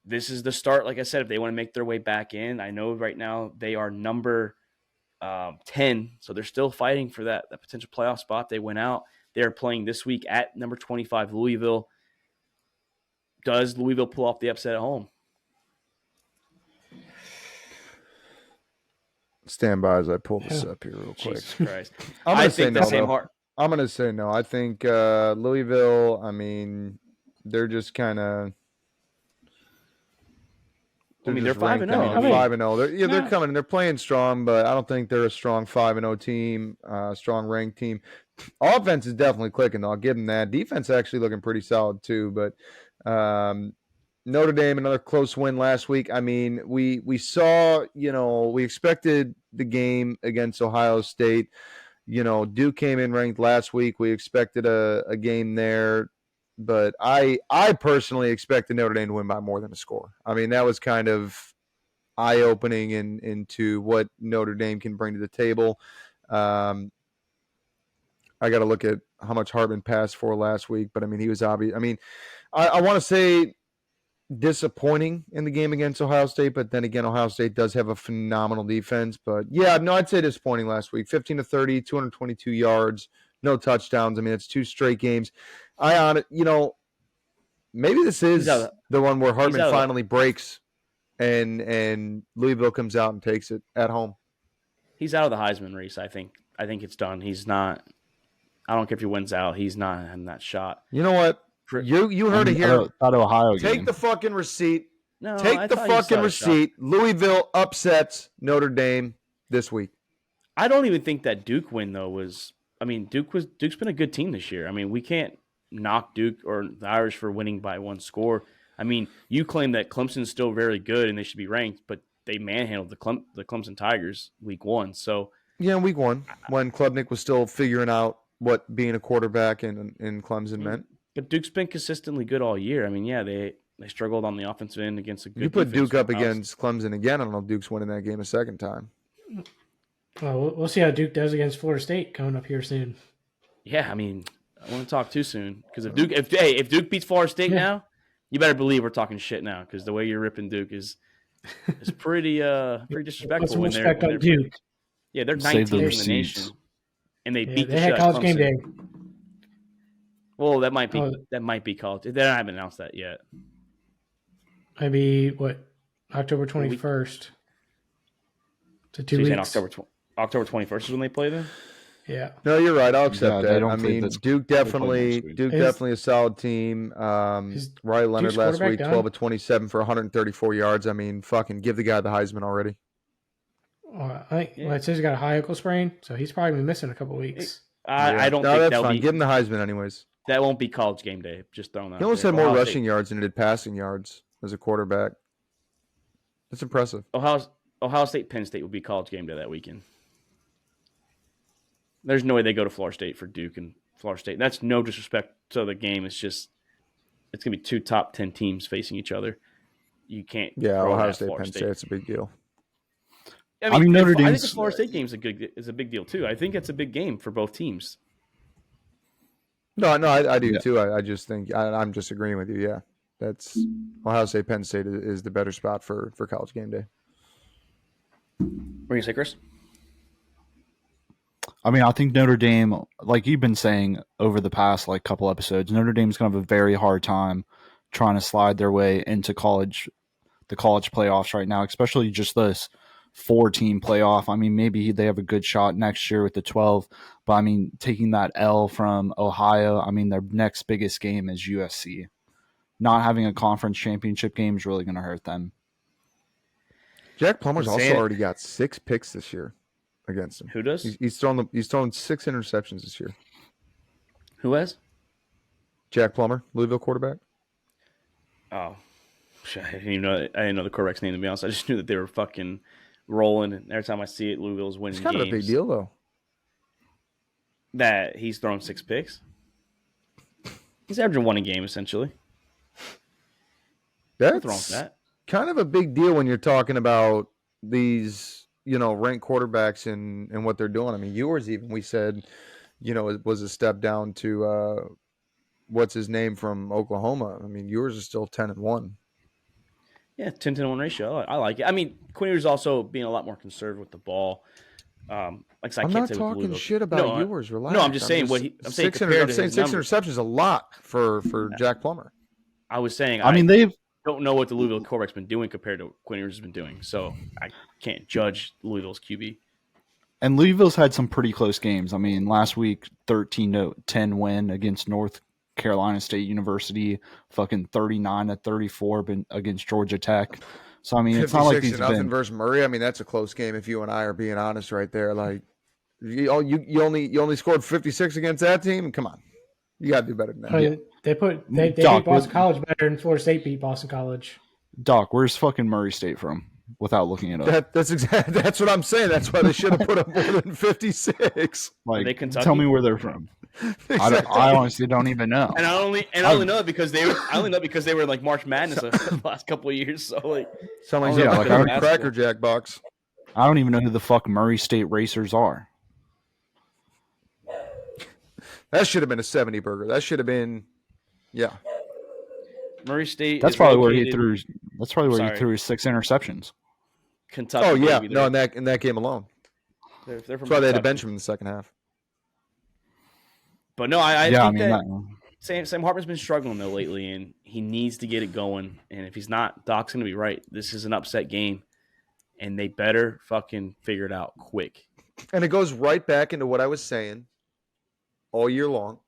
This is the start. Like I said, if they want to make their way back in, I know right now they are number 10, so they're still fighting for that potential playoff spot. They went out. They're playing this week at number 25, Louisville. Does Louisville pull off the upset at home? Stand by as I pull this up here real quick. Jesus Christ. I'm I gonna say think no. the same though. heart. I'm gonna say no. I think Louisville. I mean, they're just kind of. I mean, they're 5-0. They're I mean, 5-0. They're yeah. coming. They're playing strong, but I don't think they're a strong 5-0 team. Strong ranked team. Offense is definitely clicking. Though. I'll give them that. Defense actually looking pretty solid too. But Notre Dame, another close win last week. I mean, we saw, we expected the game against Ohio State. Duke came in ranked last week. We expected a game there, but I personally expected Notre Dame to win by more than a score. I mean, that was kind of eye-opening into what Notre Dame can bring to the table. I got to look at how much Hartman passed for last week, but I mean, he was obvious. I mean, I want to say disappointing in the game against Ohio State, but then again, Ohio State does have a phenomenal defense. But yeah, no, I'd say disappointing last week. 15-30, 222 yards, no touchdowns. I mean, it's 2 straight games. Maybe this is the one where Hartman finally breaks and Louisville comes out and takes it at home. He's out of the Heisman race, I think. I think it's done. He's not. I don't care if he wins out. He's not having that shot. You know what? You heard it here. Ohio Take game. the fucking receipt. No, Take the fucking receipt. Louisville upsets Notre Dame this week. I don't even think that Duke win though was. I mean, Duke's been a good team this year. I mean, we can't knock Duke or the Irish for winning by 1 score. I mean, you claim that Clemson's still very good and they should be ranked, but they manhandled the Clemson Tigers week 1. So yeah, week 1 when Klubnik was still figuring out what being a quarterback in Clemson meant. But Duke's been consistently good all year. I mean, yeah, they struggled on the offensive end against a good. You put Duke up against Clemson again, I don't know if Duke's winning that game a second time. Well, we'll see how Duke does against Florida State coming up here soon. Yeah, I mean, I want to talk too soon because if Duke beats Florida State now, you better believe we're talking shit now because the way you're ripping Duke is pretty disrespectful. Put some respect on Duke. Yeah, they're 19th in the nation, and they beat the shit out of College Game Day. Well, that might be college. They haven't announced that yet. Maybe October 21st. To 2 weeks. October 21st is when they play them. Yeah. No, you're right. I'll accept that. I mean, Duke definitely a solid team. Riley Leonard last week, 12 of 27 for 134 yards. I mean, fucking give the guy the Heisman already. It says he got a high ankle sprain, so he's probably been missing a couple weeks. I don't think that's that'll fine. be. Give him the Heisman anyways. That won't be College Game Day. Just throwing that. He almost had more rushing yards than he did passing yards as a quarterback. That's impressive. Ohio State, Penn State will be College Game Day that weekend. There's no way they go to Florida State for Duke and Florida State. That's no disrespect to the game. It's just it's gonna be 2 top 10 teams facing each other. You can't. Yeah, Ohio State, Penn State. It's a big deal. I mean Notre Dame. I think the Florida State game is a big deal too. I think it's a big game for both teams. No, I do too. I just think I'm just agreeing with you. Yeah, that's Ohio State, Penn State is the better spot for College Game Day. What are you say, Chris? I mean, I think Notre Dame, like you've been saying over the past couple episodes, Notre Dame's going to have a very hard time trying to slide their way into the college playoffs right now, especially just this 4-team playoff. I mean, maybe they have a good shot next year with the 12, but I mean, taking that L from Ohio, I mean, their next biggest game is USC. Not having a conference championship game is really going to hurt them. Jack Plummer's also already got 6 picks this year against him. Who does? He's thrown 6 interceptions this year. Who has? Jack Plummer, Louisville quarterback. Oh, I didn't know the quarterback's name, to be honest. I just knew that they were fucking rolling, and every time I see it, Louisville's winning games. It's kind of a big deal, though. That he's thrown 6 picks. He's averaging 1 a game, essentially. That's wrong with that. Kind of a big deal when you're talking about these, ranked quarterbacks and what they're doing. I mean, yours even, we said, it was a step down to what's his name from Oklahoma. I mean, yours is still 10-1. Yeah, 10-1 ratio. I like it. I mean, Quinn Ewers also being a lot more conservative with the ball. I'm not talking shit about yours. Relax. No, I'm just saying I'm saying 6 interceptions a lot for Jack Plummer. I was saying. I mean, don't know what the Louisville quarterback's been doing compared to what Quinn Ewers has been doing, so I can't judge Louisville's QB. And Louisville's had some pretty close games. I mean, last week 13-10 win against North Carolina State University, fucking 39-34 against Georgia Tech. So I mean, it's not like these nothing versus Murray. I mean, that's a close game if you and I are being honest right there. Like you only scored 56 against that team. Come on. You got to do better than that. I mean, they beat Doc, Boston College better than Florida State beat Boston College. Doc, where's fucking Murray State from? Without looking it up. That's what I'm saying. That's why they should have put up more than 56. Like, they Kentucky? tell me where they're from. Exactly. I honestly don't even know. And I only know it because they were like March Madness the last couple of years. So like, Sound like Yeah, something like, in a Cracker Jack box. I don't even know who the fuck Murray State Racers are. That should have been a 70 burger. That should have been, yeah. Murray State. That's is probably where located- he threw. That's probably where Sorry. he threw his 6 interceptions. Kentucky. Oh yeah, baby. no, in that game alone. They're from That's why they had to Kentucky. bench him in the second half. But no, I Yeah, I think mean that Sam Hartman's been struggling though lately, and he needs to get it going. And if he's not, Doc's gonna be right. This is an upset game, and they better fucking figure it out quick. And it goes right back into what I was saying all year long.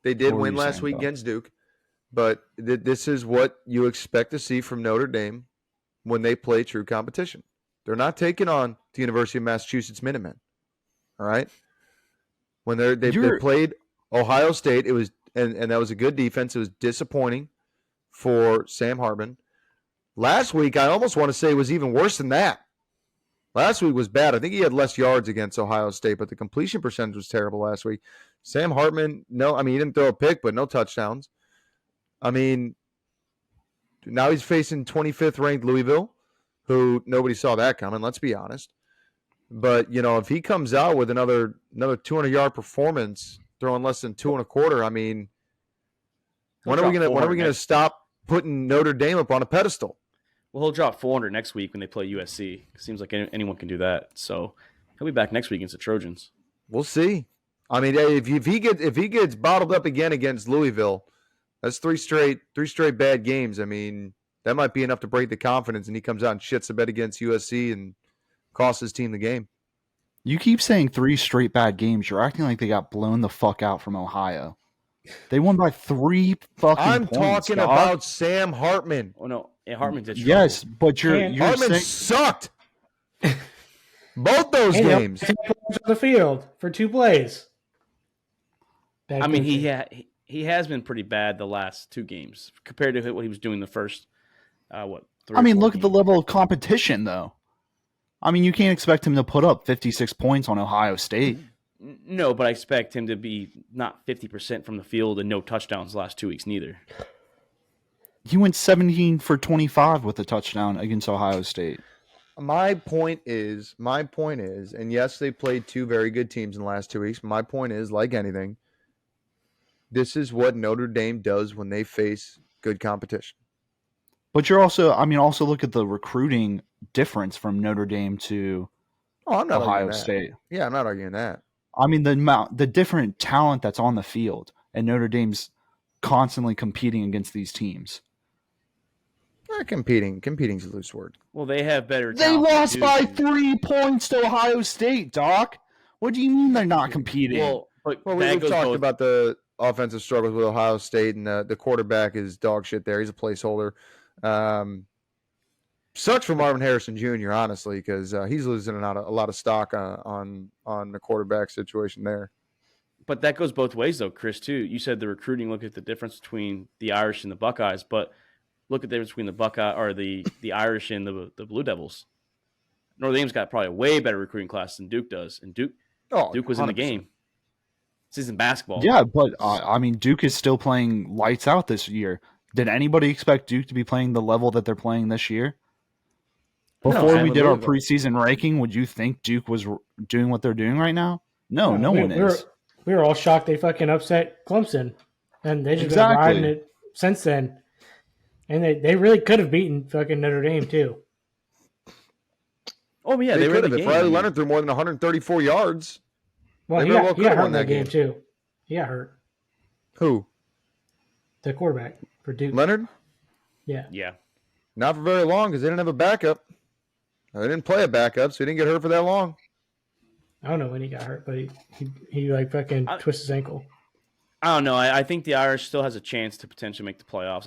They did What were win you last saying, week Doc? against Duke, but this is what you expect to see from Notre Dame when they play true competition. They're not taking on the University of Massachusetts Minutemen. All right? When they played Ohio State, it was and that was a good defense. It was disappointing for Sam Hartman. Last week, I almost want to say it was even worse than that. Last week was bad. I think he had less yards against Ohio State, but the completion percentage was terrible last week. Sam Hartman, he didn't throw a pick, but no touchdowns. I mean, now he's facing 25th ranked Louisville, who nobody saw that coming, let's be honest. But, if he comes out with another 200-yard performance, throwing less than 2.25, I mean, when are we gonna stop putting Notre Dame up on a pedestal? Well, he'll drop 400 next week when they play USC. It seems like anyone can do that. So he'll be back next week against the Trojans. We'll see. I mean, if he gets bottled up again against Louisville, that's three straight bad games. I mean, that might be enough to break the confidence, and he comes out and shits the bed against USC and costs his team the game. You keep saying 3 straight bad games. You're acting like they got blown the fuck out from Ohio. They won by 3 fucking I'm points. talking dog. about Sam Hartman. Oh no, Hartman did. Yes, but you're Hartman saying sucked. Both those And games. 10 points on the field for 2 plays. Bad I mean, coaching. he has been pretty bad the last 2 games compared to what he was doing the first. 3 I mean, or 4 look at the games. level of competition, though. I mean, you can't expect him to put up 56 points on Ohio State. No, but I expect him to be not 50% from the field and no touchdowns the last 2 weeks neither. He went 17 for 25 with a touchdown against Ohio State. My point is, and yes, they played 2 very good teams in the last 2 weeks. My point is, like anything, this is what Notre Dame does when they face good competition. But you're also look at the recruiting difference from Notre Dame to Oh, I'm not Ohio arguing that. State. Yeah, I'm not arguing that. I mean, the different talent that's on the field, and Notre Dame's constantly competing against these teams. Competing's a loose word. Well, they have better. They talent than lost Duke by and- 3 points to Ohio State, Doc. What do you mean they're not competing? Well, Well, that we've goes talked both- about the offensive struggles with Ohio State, and the quarterback is dog shit there. He's a placeholder. Sucks for Marvin Harrison Jr., honestly, because he's losing a lot of stock on the quarterback situation there. But that goes both ways, though, Chris. Too. You said the recruiting. Look at the difference between the Irish and the Buckeyes, but look at the difference between the Buckeye or the Irish and the Blue Devils. Notre Dame's got probably a way better recruiting class than Duke does, and Duke was in the 100%. game. This isn't basketball. Yeah, but I mean, Duke is still playing lights out this year. Did anybody expect Duke to be playing the level that they're playing this year? Before No, we did our Louisville. preseason ranking, would you think Duke was doing what they're doing right now? No, no one is. We were all shocked they fucking upset Clemson, and they just Exactly. been riding it since then. And they really could have beaten fucking Notre Dame too. Oh yeah, They were in could the have. If game. Riley Leonard threw more than 134 yards. Well, They he very got, well he could got have hurt won in that that game game. too. He got hurt. Who? The quarterback for Duke. Leonard? Yeah. Yeah. Not for very long because they didn't have a backup. They didn't play a backup, so he didn't get hurt for that long. I don't know when he got hurt, but he like fucking twisted his ankle. I don't know. I think the Irish still has a chance to potentially make the playoffs.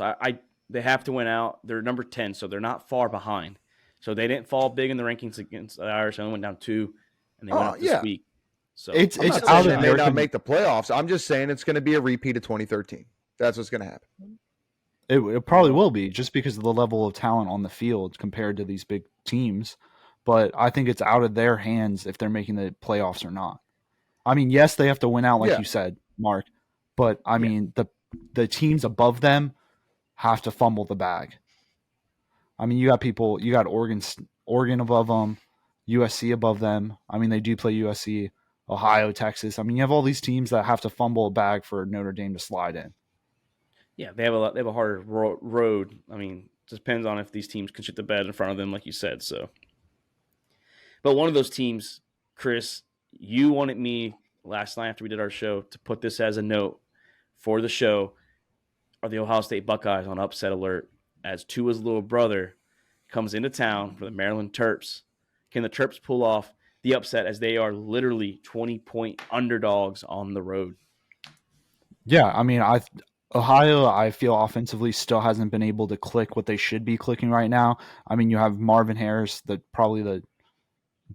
They have to win out. They're number 10, so they're not far behind. So they didn't fall big in the rankings against the Irish. They only went down 2, and they went up this week. So It's I'm not out saying of they their may not con- make the playoffs. I'm just saying it's going to be a repeat of 2013. That's what's going to happen. It probably will be just because of the level of talent on the field compared to these big teams. But I think it's out of their hands if they're making the playoffs or not. I mean, yes, they have to win out, like Yeah. you said, Mark. But I mean, the teams above them have to fumble the bag. I mean, you got Oregon above them, USC above them. I mean, they do play USC, Ohio, Texas. I mean, you have all these teams that have to fumble a bag for Notre Dame to slide in. yeah, they have a harder road. I mean, just depends on if these teams can shoot the bed in front of them, like you said. So, but one of those teams, Chris, you wanted me last night after we did our show to put this as a note for the show. Are the Ohio State Buckeyes on upset alert as Tua's little brother comes into town for the Maryland Terps? Can the Terps pull off the upset as they are literally 20-point underdogs on the road? Yeah, I mean, Ohio, I feel offensively still hasn't been able to click what they should be clicking right now. I mean, you have Marvin Harris, probably the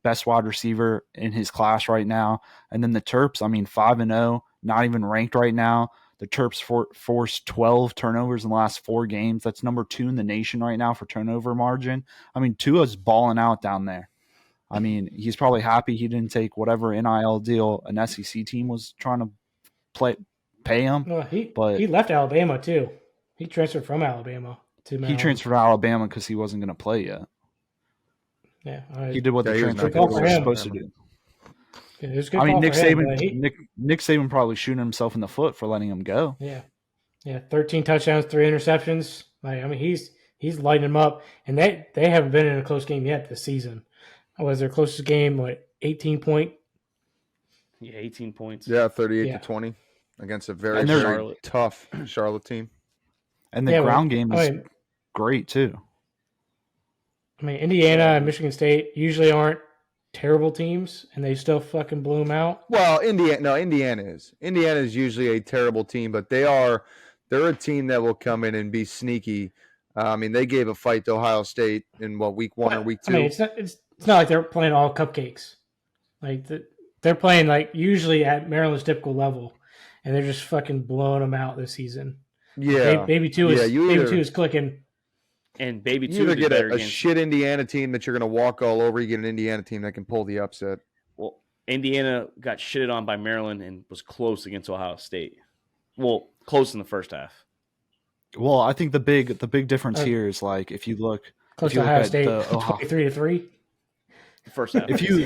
best wide receiver in his class right now, and then the Terps. I mean, 5-0, not even ranked right now. The Terps forced 12 turnovers in the last 4 games. That's number 2 in the nation right now for turnover margin. I mean, Tua's balling out down there. I mean, he's probably happy he didn't take whatever NIL deal an SEC team was trying to pay him. Well, but he left Alabama too. He transferred from Alabama to Maryland. he transferred to Alabama because he wasn't going to play yet. Yeah, He did what the he was transfer not portal good was for supposed to him. do. it was a good I mean, call Nick for him, Saban, but he- Nick Saban probably shooting himself in the foot for letting him go. Yeah, 13 touchdowns, 3 interceptions. Like, I mean, he's lighting them up, and they haven't been in a close game yet this season. Was their closest game 18-point? Yeah, 18 points. Yeah, 38 Yeah. to 20 against a very, And they're- very Charlotte. tough Charlotte team. And the Yeah, ground game is I mean, great too. Indiana and Michigan State usually aren't terrible teams, and they still fucking blew them out. Well, Indiana is. Indiana is usually a terrible team, but they're a team that will come in and be sneaky. I mean, they gave a fight to Ohio State in week 1 or week 2. I mean, it's not like they're playing all cupcakes. Like they're playing like usually at Maryland's typical level, and they're just fucking blowing them out this season. Yeah, Baby two is clicking. And Baby you 2 either did get better a against. shit Indiana team that you're going to walk all over. You get an Indiana team that can pull the upset. Well, Indiana got shitted on by Maryland and was close against Ohio State. Well, close in the first half. Well, I think the big difference here is like if you look Close if you to look Ohio at State, the Ohio, 23-3. The first half. if you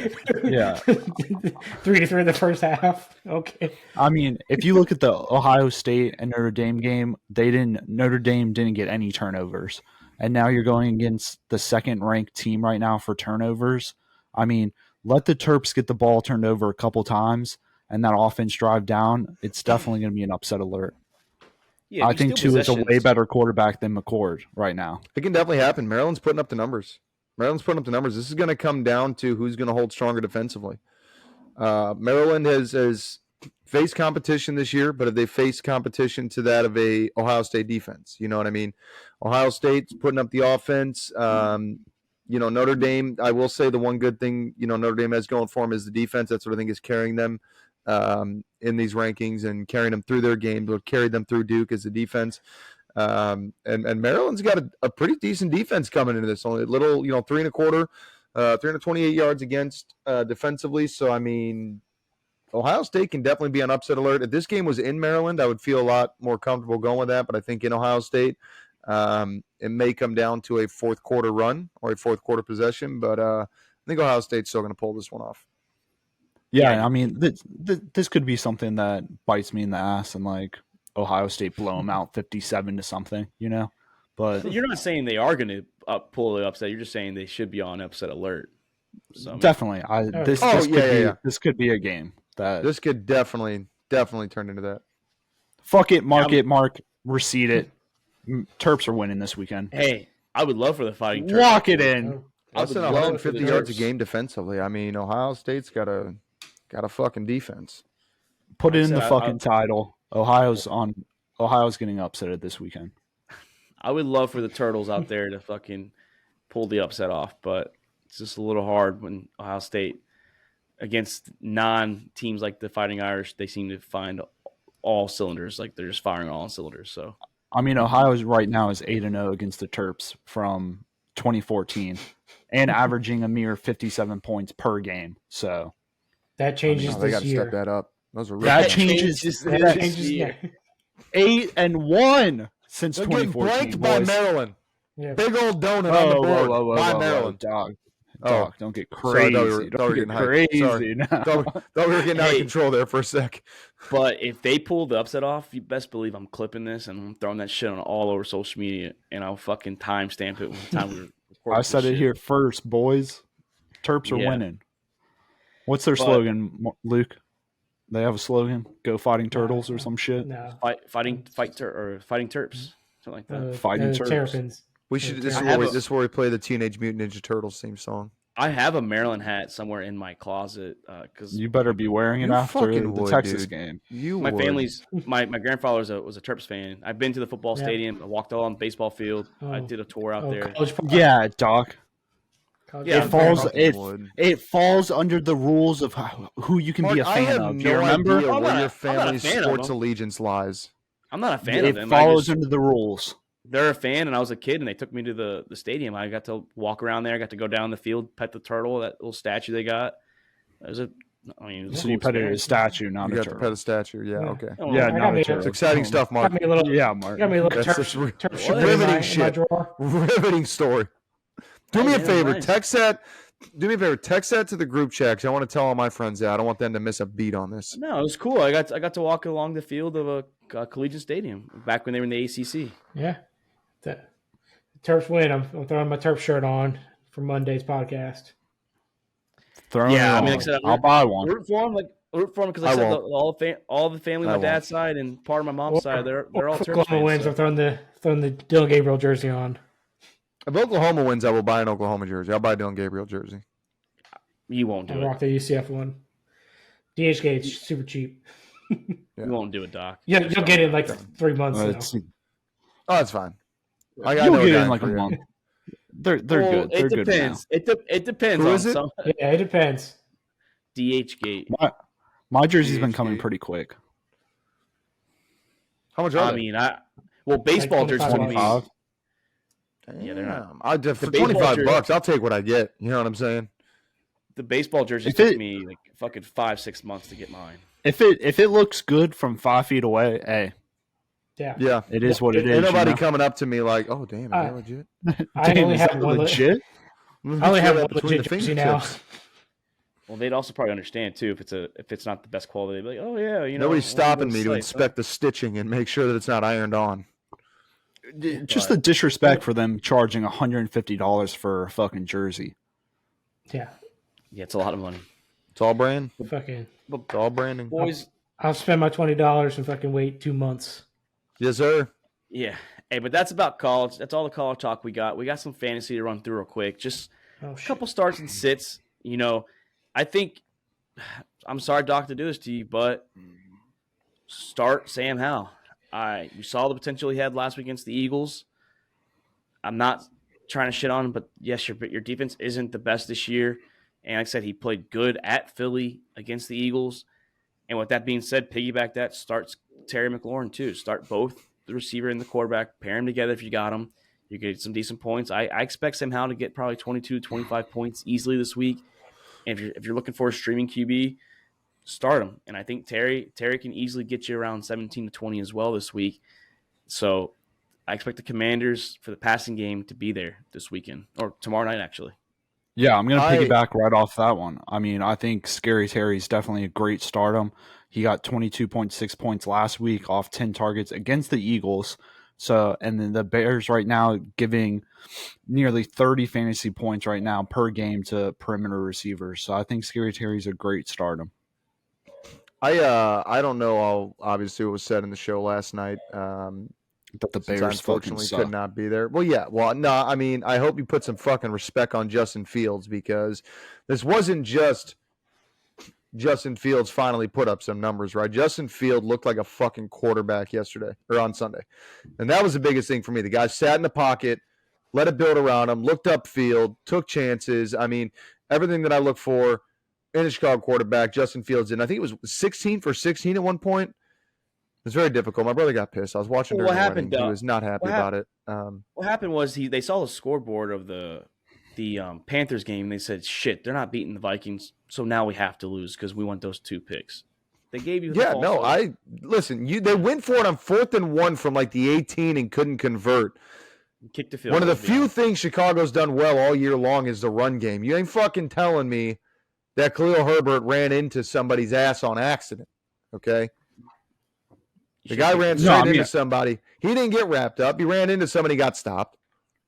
yeah, 3-3 in the first half. Okay. I mean, if you look at the Ohio State and Notre Dame game, Notre Dame didn't get any turnovers. And now you're going against the second-ranked team right now for turnovers. I mean, let the Terps get the ball turned over a couple times and that offense drive down. It's definitely going to be an upset alert. Yeah, I think still Tua is a way possessions. better quarterback than McCord right now. It can definitely happen. Maryland's putting up the numbers. This is going to come down to who's going to hold stronger defensively. Maryland has faced competition this year, but have they faced competition to that of a Ohio State defense? You know what I mean? Ohio State's putting up the offense. Notre Dame, I will say the one good thing, Notre Dame has going for them is the defense. That's what I think is carrying them in these rankings and carrying them through their games. What carried them through Duke is the defense. And Maryland's got a pretty decent defense coming into this. Only a little, 3.25, 328 yards against defensively. So, I mean, Ohio State can definitely be on upset alert. If this game was in Maryland, I would feel a lot more comfortable going with that. But I think in Ohio State, it may come down to a fourth quarter run or a fourth quarter possession. But I think Ohio State's still going to pull this one off. Yeah, I mean, this could be something that bites me in the ass and like Ohio State blow them out 57 to something, But You're not saying they are going to pull the upset. You're just saying they should be on upset alert. So, I mean, definitely, this could be a game that This could definitely turn into that. fuck it, mark, receipt it. Terps are winning this weekend. hey, I would love for the Fighting Terps. Lock it in. I would Less than love for 150 the yards a Terps. game defensively. I mean, Ohio State's got a fucking defense. Put it in the I- fucking title. Ohio's getting upset this weekend. I would love for the Turtles out there to fucking pull the upset off, but it's just a little hard when Ohio State against non-teams like the Fighting Irish, they seem to find all cylinders. Like they're just firing all cylinders. So I mean, Ohio right now is 8-0 against the Terps from 2014 and averaging a mere 57 points per game. So that changes they got this to year. step that up. Those are that really changes. That changes. Yeah. 8-1 since They're getting 2014. blanked by boys. Maryland. Yeah. Big old donut on the board by Maryland. Dog. Oh. Dog, don't get Sorry, crazy. thought we were Don't getting get hyped. crazy Sorry. now. Thought we were getting out of control there for a sec. But if they pull the upset off, you best believe I'm clipping this and I'm throwing that shit on all over social media, and I'll fucking timestamp it with the time we record. I said it here first, boys. Terps are winning. What's their slogan, Luke? They have a slogan: "Go Fighting Turtles" or some shit. No. Fighting Terps, something like that. Fighting Terps. Terrapins. We should. This I is where we play the Teenage Mutant Ninja Turtles theme song. I have a Maryland hat somewhere in my closet because You better be wearing it You after fucking the would, Texas dude. game. my family's my grandfather was a Terps fan. I've been to the football stadium. I walked all on the baseball field. I did a tour out there. Yeah, Doc. Yeah, It falls under the rules of who you can be a Mark, I fan have of. no Do you remember? idea I'm where not your a family's fan of sports them. allegiance lies. I'm not a fan of It them. follows under the rules. They're a fan, and I was a kid, and they took me to the stadium. I got to walk around there. I got to go down the field, pet the turtle, that little statue they got. It was So you pet a statue, not You a got to turtle. pet a statue. Yeah, okay. Yeah, I not got a me a- turtle. It's exciting stuff, Mark. Got me a little, Yeah, Mark. got me a little That's turf, just turf What? sugar in riveting my shit. drawer. Riveting story. Do Oh, me a yeah, favor. nice. Text that. Do me a favor. Text that to the group chat. 'Cause I want to tell all my friends that. I don't want them to miss a beat on this. No, it was cool. I got to walk along the field of a collegiate stadium back when they were in the ACC. Yeah. The Terps win. I'm throwing my Terp shirt on for Monday's podcast. Throwing Yeah, it I mean, on. like I said, I'll buy one. Root for them because I I said won't. all the family, I my dad's side and part of my mom's side, they're all If Terps Oklahoma fans. wins, So. I'm throwing the Dylan Gabriel jersey on. If Oklahoma wins, I will buy an Oklahoma jersey. I'll buy a Dylan Gabriel jersey. You won't do I'll it. rock the UCF one. DHgate's super cheap. You won't do it, Doc. Yeah, you'll get it in like 3 months. It's- Oh, that's fine. I got You'll no get it in dime like for a you. month. They're Well, good. They're it good depends. It depends Who on is it? some Yeah, it depends. DHgate. now. My jersey's been DHgate. coming pretty quick. How much are I they? mean, baseball Like jerseys would be. 25. Yeah, they're not. For The baseball $25 jersey- bucks, I'll take what I get. You know what I'm saying? The baseball jerseys If took it- me like fucking 5-6 months to get mine. If it looks good from 5 feet away, hey, Yeah. Yeah. it is what it is. Ain't nobody you know? coming up to me like, oh, damn, is that legit? I Damn, only is have that one. legit. I only have Feel one that between legit the jersey now. fingertips. Well, they'd also probably understand too if it's not the best quality. They'd be like, oh yeah, you know. Nobody's stopping me to site, inspect the stitching and make sure that it's not ironed on. Just the disrespect for them charging $150 for a fucking jersey. Yeah. Yeah, it's a lot of money. It's all brand. Fucking. It's all branding. Boys, I'll spend my $20 and fucking wait 2 months. Yes, sir. yeah. Hey, but that's about college. That's all the college talk we got. We got some fantasy to run through real quick. Just Oh a shit. couple starts and sits. You know, I think I'm sorry, Doc, to do this to you, but start Sam Howell. You saw the potential he had last week against the Eagles. I'm not trying to shit on him, but yes, your defense isn't the best this year. And like I said, he played good at Philly against the Eagles. And with that being said, piggyback that, starts Terry McLaurin too. Start both the receiver and the quarterback. Pair them together if you got them. You get some decent points. I expect Sam Howell to get probably 22, 25 points easily this week. And if you're looking for a streaming QB, start him. And I think Terry can easily get you around 17 to 20 as well this week. So I expect the Commanders for the passing game to be there this weekend or tomorrow night, actually. Yeah, I'm going to piggyback right off that one. I mean, I think Scary Terry's definitely a great stardom. He got 22.6 points last week off 10 targets against the Eagles. So, and then the Bears right now giving nearly 30 fantasy points right now per game to perimeter receivers. So I think Scary Terry's a great stardom. I don't know all obviously what was said in the show last night. But the Since I Bears fucking unfortunately suck. could not be there. Well, yeah. Well, no, I mean, I hope you put some fucking respect on Justin Fields because this wasn't just Justin Fields finally put up some numbers, right? Justin Fields looked like a fucking quarterback yesterday or on Sunday. And that was the biggest thing for me. The guy sat in the pocket, let it build around him, looked upfield, took chances. I mean, everything that I look for and a Chicago quarterback, Justin Fields, and I think it was 16 for 16 at one point. It was very difficult. My brother got pissed. I was watching during What the happened, wedding. He Doc? was not happy about it. What happened was they saw the scoreboard of the Panthers game. And they said, "Shit, they're not beating the Vikings, so now we have to lose because we want those 2 picks." They gave you. Yeah, no, listen. They went for it on 4th and 1 from like the 18 and couldn't convert. Kick the field. One of the few things Chicago's done well all year long is the run game. You ain't fucking telling me that Khalil Herbert ran into somebody's ass on accident. Okay. The guy ran straight into somebody. He didn't get wrapped up. He ran into somebody, got stopped.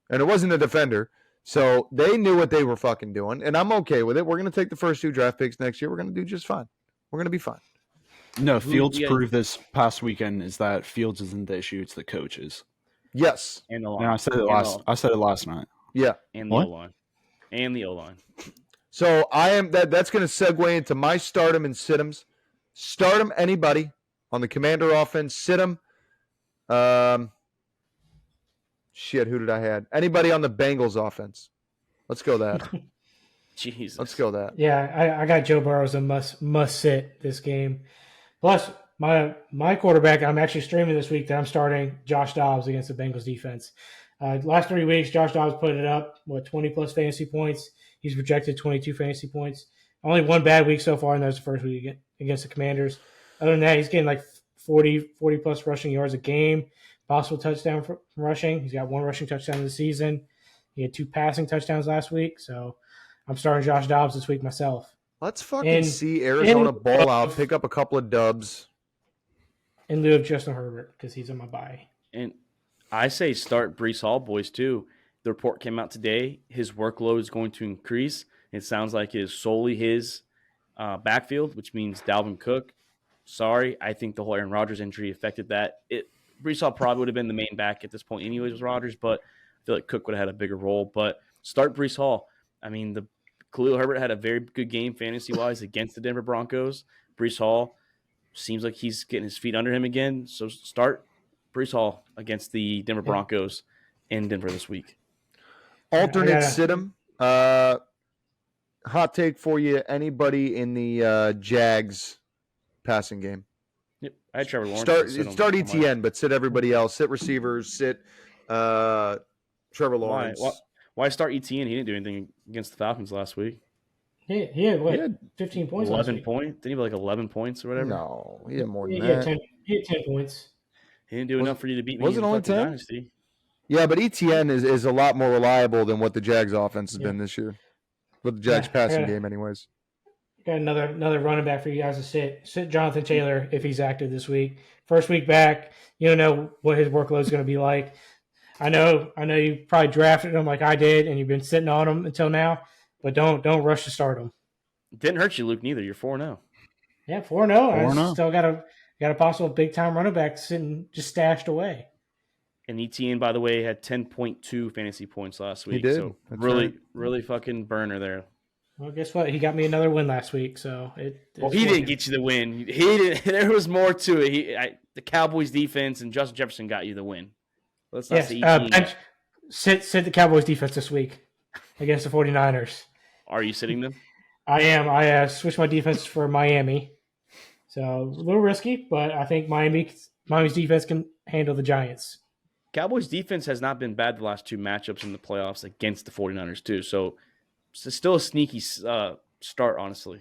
And it wasn't a defender. So they knew what they were fucking doing. And I'm okay with it. We're going to take the first 2 draft picks next year. We're going to do just fine. We're going to be fine. No, Fields proved this past weekend is that Fields isn't the issue, it's the coaches. Yes. And the line. And I said it last night. Yeah. And the O-line. And the O-line. So that's going to segue into my stardom and sit-ems. Stardom anybody on the Commander offense. Sit-em. Shit, who did I have? Anybody on the Bengals offense. Let's go that. Jesus. Let's go that. Yeah, I got Joe Burrow as a must sit this game. Plus, my quarterback, I'm actually streaming this week that I'm starting Josh Dobbs against the Bengals defense. Last 3 weeks, Josh Dobbs put it up, 20-plus fantasy points. He's projected 22 fantasy points. Only 1 bad week so far, and that's the first week against the Commanders. Other than that, he's getting like 40-plus rushing yards a game, possible touchdown from rushing. He's got 1 rushing touchdown in the season. He had 2 passing touchdowns last week, so I'm starting Josh Dobbs this week myself. Let's fucking see Arizona ball out, pick up a couple of dubs. In lieu of Justin Herbert, because he's on my bye. And I say start Breece Hall, boys, too. The report came out today. His workload is going to increase. It sounds like it is solely his backfield, which means Dalvin Cook. Sorry, I think the whole Aaron Rodgers injury affected that. Breece Hall probably would have been the main back at this point anyways with Rodgers, but I feel like Cook would have had a bigger role. But start Breece Hall. I mean, Khalil Herbert had a very good game fantasy-wise against the Denver Broncos. Breece Hall seems like he's getting his feet under him again. So start Breece Hall against the Denver Broncos in Denver this week. Alternate sit-em. Hot take for you. Anybody in the Jags passing game? Yep, I had Trevor Lawrence. Start ETN, but sit everybody else. Sit receivers. Sit Trevor Lawrence. Why start ETN? He didn't do anything against the Falcons last week. He had 15 points. 11 points. Didn't he have like 11 points or whatever? No, he had more than that. He had 10 points. He didn't do enough for you to beat me. Was it only 10? Dynasty. Yeah, but ETN is a lot more reliable than what the Jags offense has been this year. With the Jags passing game, anyways. Got another running back for you guys to sit. Sit Jonathan Taylor if he's active this week. First week back, you don't know what his workload is going to be like. I know you probably drafted him like I did, and you've been sitting on him until now. But don't rush to start him. It didn't hurt you, Luke. Neither. You're 4-0. Yeah, 4-0. I still got a possible big time running back sitting just stashed away. And ETN, by the way, had 10.2 fantasy points last week. He did. So That's really fucking burner there. Well, guess what? He got me another win last week. So he didn't get you the win. He didn't. There was more to it. The Cowboys defense and Justin Jefferson got you the win. Let's not say ETN. Sit the Cowboys defense this week against the 49ers. Are you sitting them? I am. I switched my defense for Miami. So a little risky, but I think Miami's defense can handle the Giants. Cowboys defense has not been bad the last 2 matchups in the playoffs against the 49ers too. So it's still a sneaky start, honestly.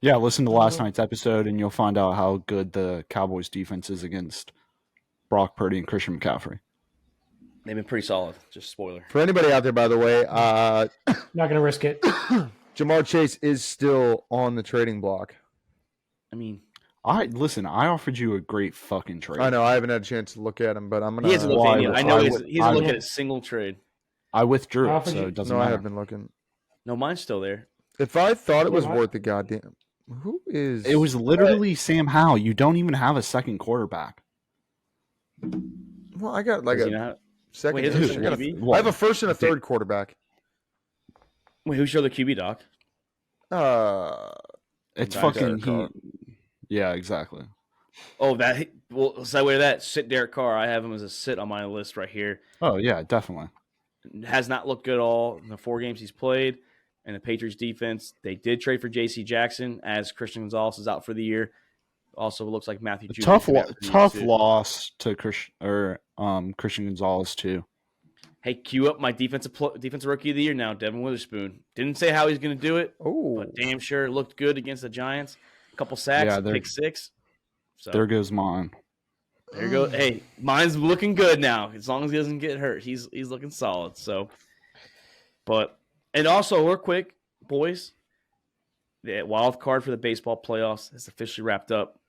Yeah, listen to last night's episode and you'll find out how good the Cowboys defense is against Brock Purdy and Christian McCaffrey. They've been pretty solid. Just spoiler. For anybody out there, by the way, Not going to risk it. Jamar Chase is still on the trading block. I mean, I offered you a great fucking trade. I know. I haven't had a chance to look at him, but I'm going to. He hasn't looked at it. I know he hasn't looked at a single trade. I withdrew it, so it doesn't matter. I have been looking. No, mine's still there. If I thought it was worth the goddamn. Who is. It was literally Sam Howell. You don't even have a second quarterback. Well, I got like second. Wait, I have a first and a third quarterback. Wait, who's your other QB, Doc? It's fucking yeah, exactly. Oh, segue to that. Sit Derek Carr. I have him as a sit on my list right here. Oh yeah, definitely. Has not looked good at all in the 4 games he's played. and the Patriots defense. They did trade for J.C. Jackson as Christian Gonzalez is out for the year. Also, it looks like Matthew Judon Tough loss to Christian Gonzalez too. Hey, cue up my defensive rookie of the year now, Devin Witherspoon. Didn't say how he's going to do it, but damn sure looked good against the Giants. A couple sacks, pick six. So there goes mine. There you go. Hey, mine's looking good now. As long as he doesn't get hurt, he's looking solid. So, and also real quick, boys, the wild card for the baseball playoffs is officially wrapped up.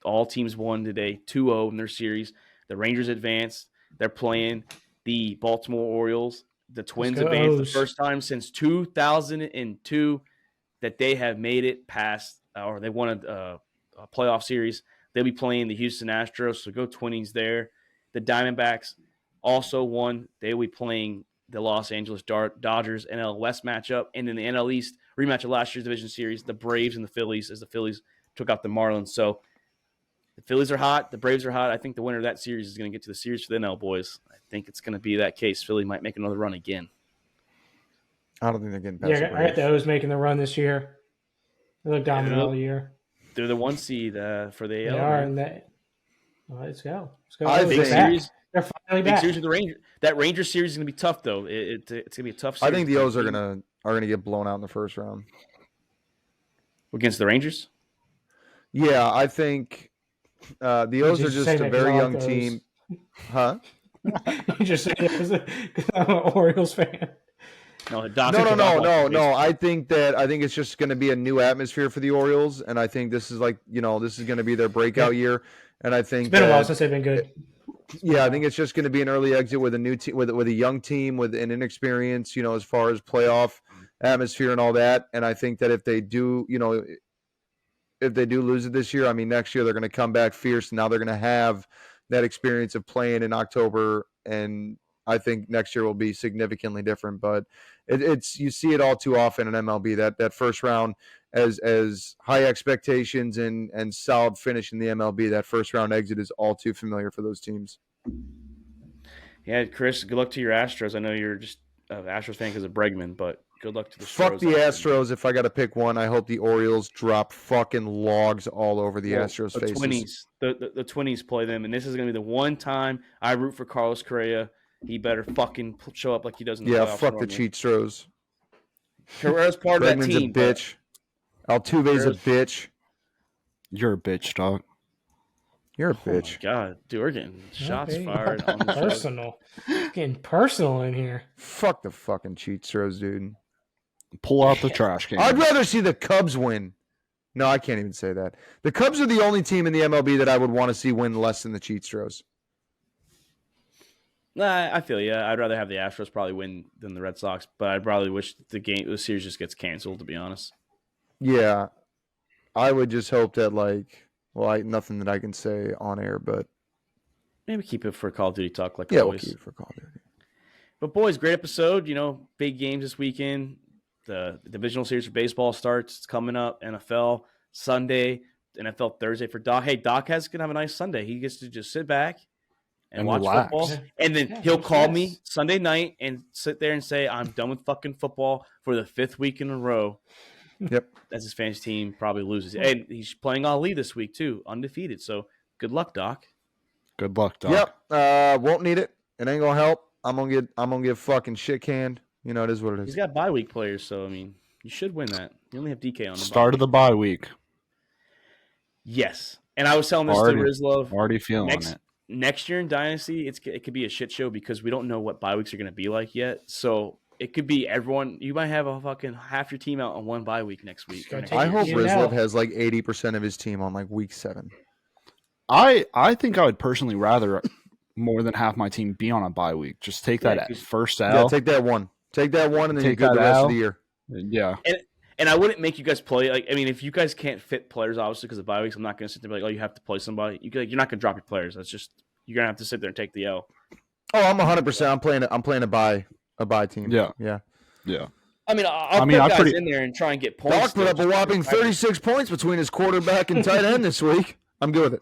All teams won today, 2-0 in their series. The Rangers advanced. They're playing the Baltimore Orioles. The Twins advanced the first time since 2002 that they have made it past, or they won a playoff series. They'll be playing the Houston Astros, so go Twinnies there. The Diamondbacks also won. They will be playing the Los Angeles Dodgers NL West matchup. And in the NL East rematch of last year's division series, the Braves and the Phillies, as the Phillies took out the Marlins. So the Phillies are hot. The Braves are hot. I think the winner of that series is going to get to the series for the NL boys. I think it's going to be that case. Philly might make another run again. I don't think they're getting past the Yeah, I got the O's making the run this year. They look dominant all year. They're the 1 seed for the AL. They are, and let's go. I think they're finally back. Series with the Rangers. That Rangers series is going to be tough, though. It's going to be a tough series. I think the O's are gonna get blown out in the first round against the Rangers. Yeah, I think the O's are just a very young team. Huh? You just said it because I'm an Orioles fan. No. I think it's just going to be a new atmosphere for the Orioles, and I think this is this is going to be their breakout year. And I think it's been a while since they've been good. Yeah, I think it's just going to be an early exit with a new team, with a young team, with an inexperience, as far as playoff atmosphere and all that. And I think that if they do lose it this year, I mean, next year they're going to come back fierce. And now they're going to have that experience of playing in October, and I think next year will be significantly different. But it's you see it all too often in MLB that first round, as high expectations and solid finish in the MLB, that first round exit is all too familiar for those teams. Yeah, Chris, good luck to your Astros. I know you're just an Astros fan because of Bregman, but good luck to the Fuck the Astros. If I got to pick one, I hope the Orioles drop fucking logs all over the Astros' faces. The Twinnies play them, and this is going to be the one time I root for Carlos Correa. He better fucking show up like he does in the playoffs. Fuck the cheat Stros. Correa's part of that team. A bitch. Altuve's a bitch. You're a bitch, dog. You're a bitch. Oh my God, dude, we're getting shots fired. On the personal. Getting personal in here. Fuck the fucking cheat Stros, dude. Pull out the trash can. I'd rather see the Cubs win. No, I can't even say that. The Cubs are the only team in the MLB that I would want to see win less than the cheat Stros. Nah, I feel you. I'd rather have the Astros probably win than the Red Sox, but I probably wish the series just gets canceled, to be honest. Yeah. I would just hope that, nothing that I can say on air, but maybe keep it for Call of Duty talk always. We'll keep it for Call of Duty. But, boys, great episode. Big games this weekend. The divisional series for baseball starts. It's coming up. NFL Sunday, NFL Thursday for Doc. Hey, Doc going to have a nice Sunday. He gets to just sit back and watch relax. Football. And then he'll call me Sunday night and sit there and say, I'm done with fucking football for the 5th week in a row. Yep. As his fantasy team probably loses. And he's playing Ali this week, too, undefeated. So, good luck, Doc. Good luck, Doc. Yep. Won't need it. It ain't gonna help. I'm gonna get fucking shit canned. It is what it is. He's got bye week players, so you should win that. You only have DK on the start of the bye week. Yes, and I was telling this to Rizlov. Already feeling it. Next year in Dynasty, it could be a shit show because we don't know what bye weeks are going to be like yet. So it could be everyone. You might have a fucking half your team out on one bye week next week. I hope Rizlov has 80% of his team on week 7. I think I would personally rather more than half my team be on a bye week. Just take that first L. Yeah, take that one. Take that one, and then you go the rest of the year. Yeah. And I wouldn't make you guys play. If you guys can't fit players, obviously, because of bye weeks, I'm not going to sit there and be you have to play somebody. You're not going to drop your players. That's just you're going to have to sit there and take the L. Oh, I'm 100%. I'm playing a bye team. Yeah. I'll put guys in there and try and get points. Doc put up a whopping 36 points between his quarterback and tight end this week. I'm good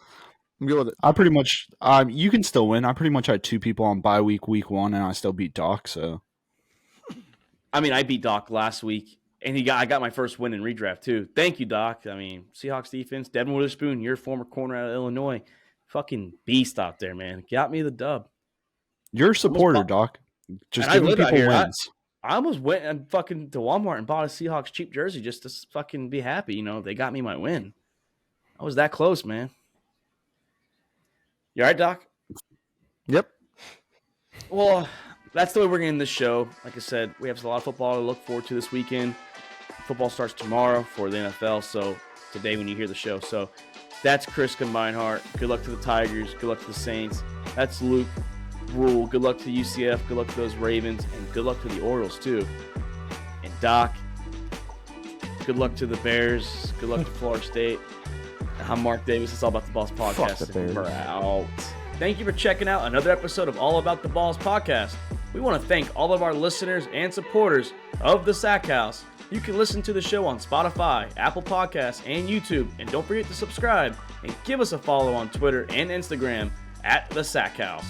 with it. I pretty much you can still win. I pretty much had 2 people on bye week 1, and I still beat Doc. So, I beat Doc last week, And I got my first win in redraft too. Thank you, Doc. I mean, Seahawks defense, Devin Witherspoon, your former corner out of Illinois, fucking beast out there, man. Got me the dub. You're a supporter, Doc. Just And I giving live out people here. wins. I almost went and fucking to Walmart and bought a Seahawks cheap jersey just to fucking be happy. You know, they got me my win. I was that close, man. You all right, Doc? Yep. Well, that's the way we're going to end this show. Like I said, we have a lot of football to look forward to this weekend. Football starts tomorrow for the NFL, so today when you hear the show. So that's Chris Combinehart. Good luck to the Tigers. Good luck to the Saints. That's Luke Rule. Good luck to UCF. Good luck to those Ravens. And good luck to the Orioles, too. And Doc, good luck to the Bears. Good luck to Florida State. I'm Mark Davis. It's All About the Balls podcast. Fuck the Bears. We're out. Thank you for checking out another episode of All About the Balls podcast. We want to thank all of our listeners and supporters of the Sack House. You can listen to the show on Spotify, Apple Podcasts, and YouTube. And don't forget to subscribe and give us a follow on Twitter and Instagram at the Sack House.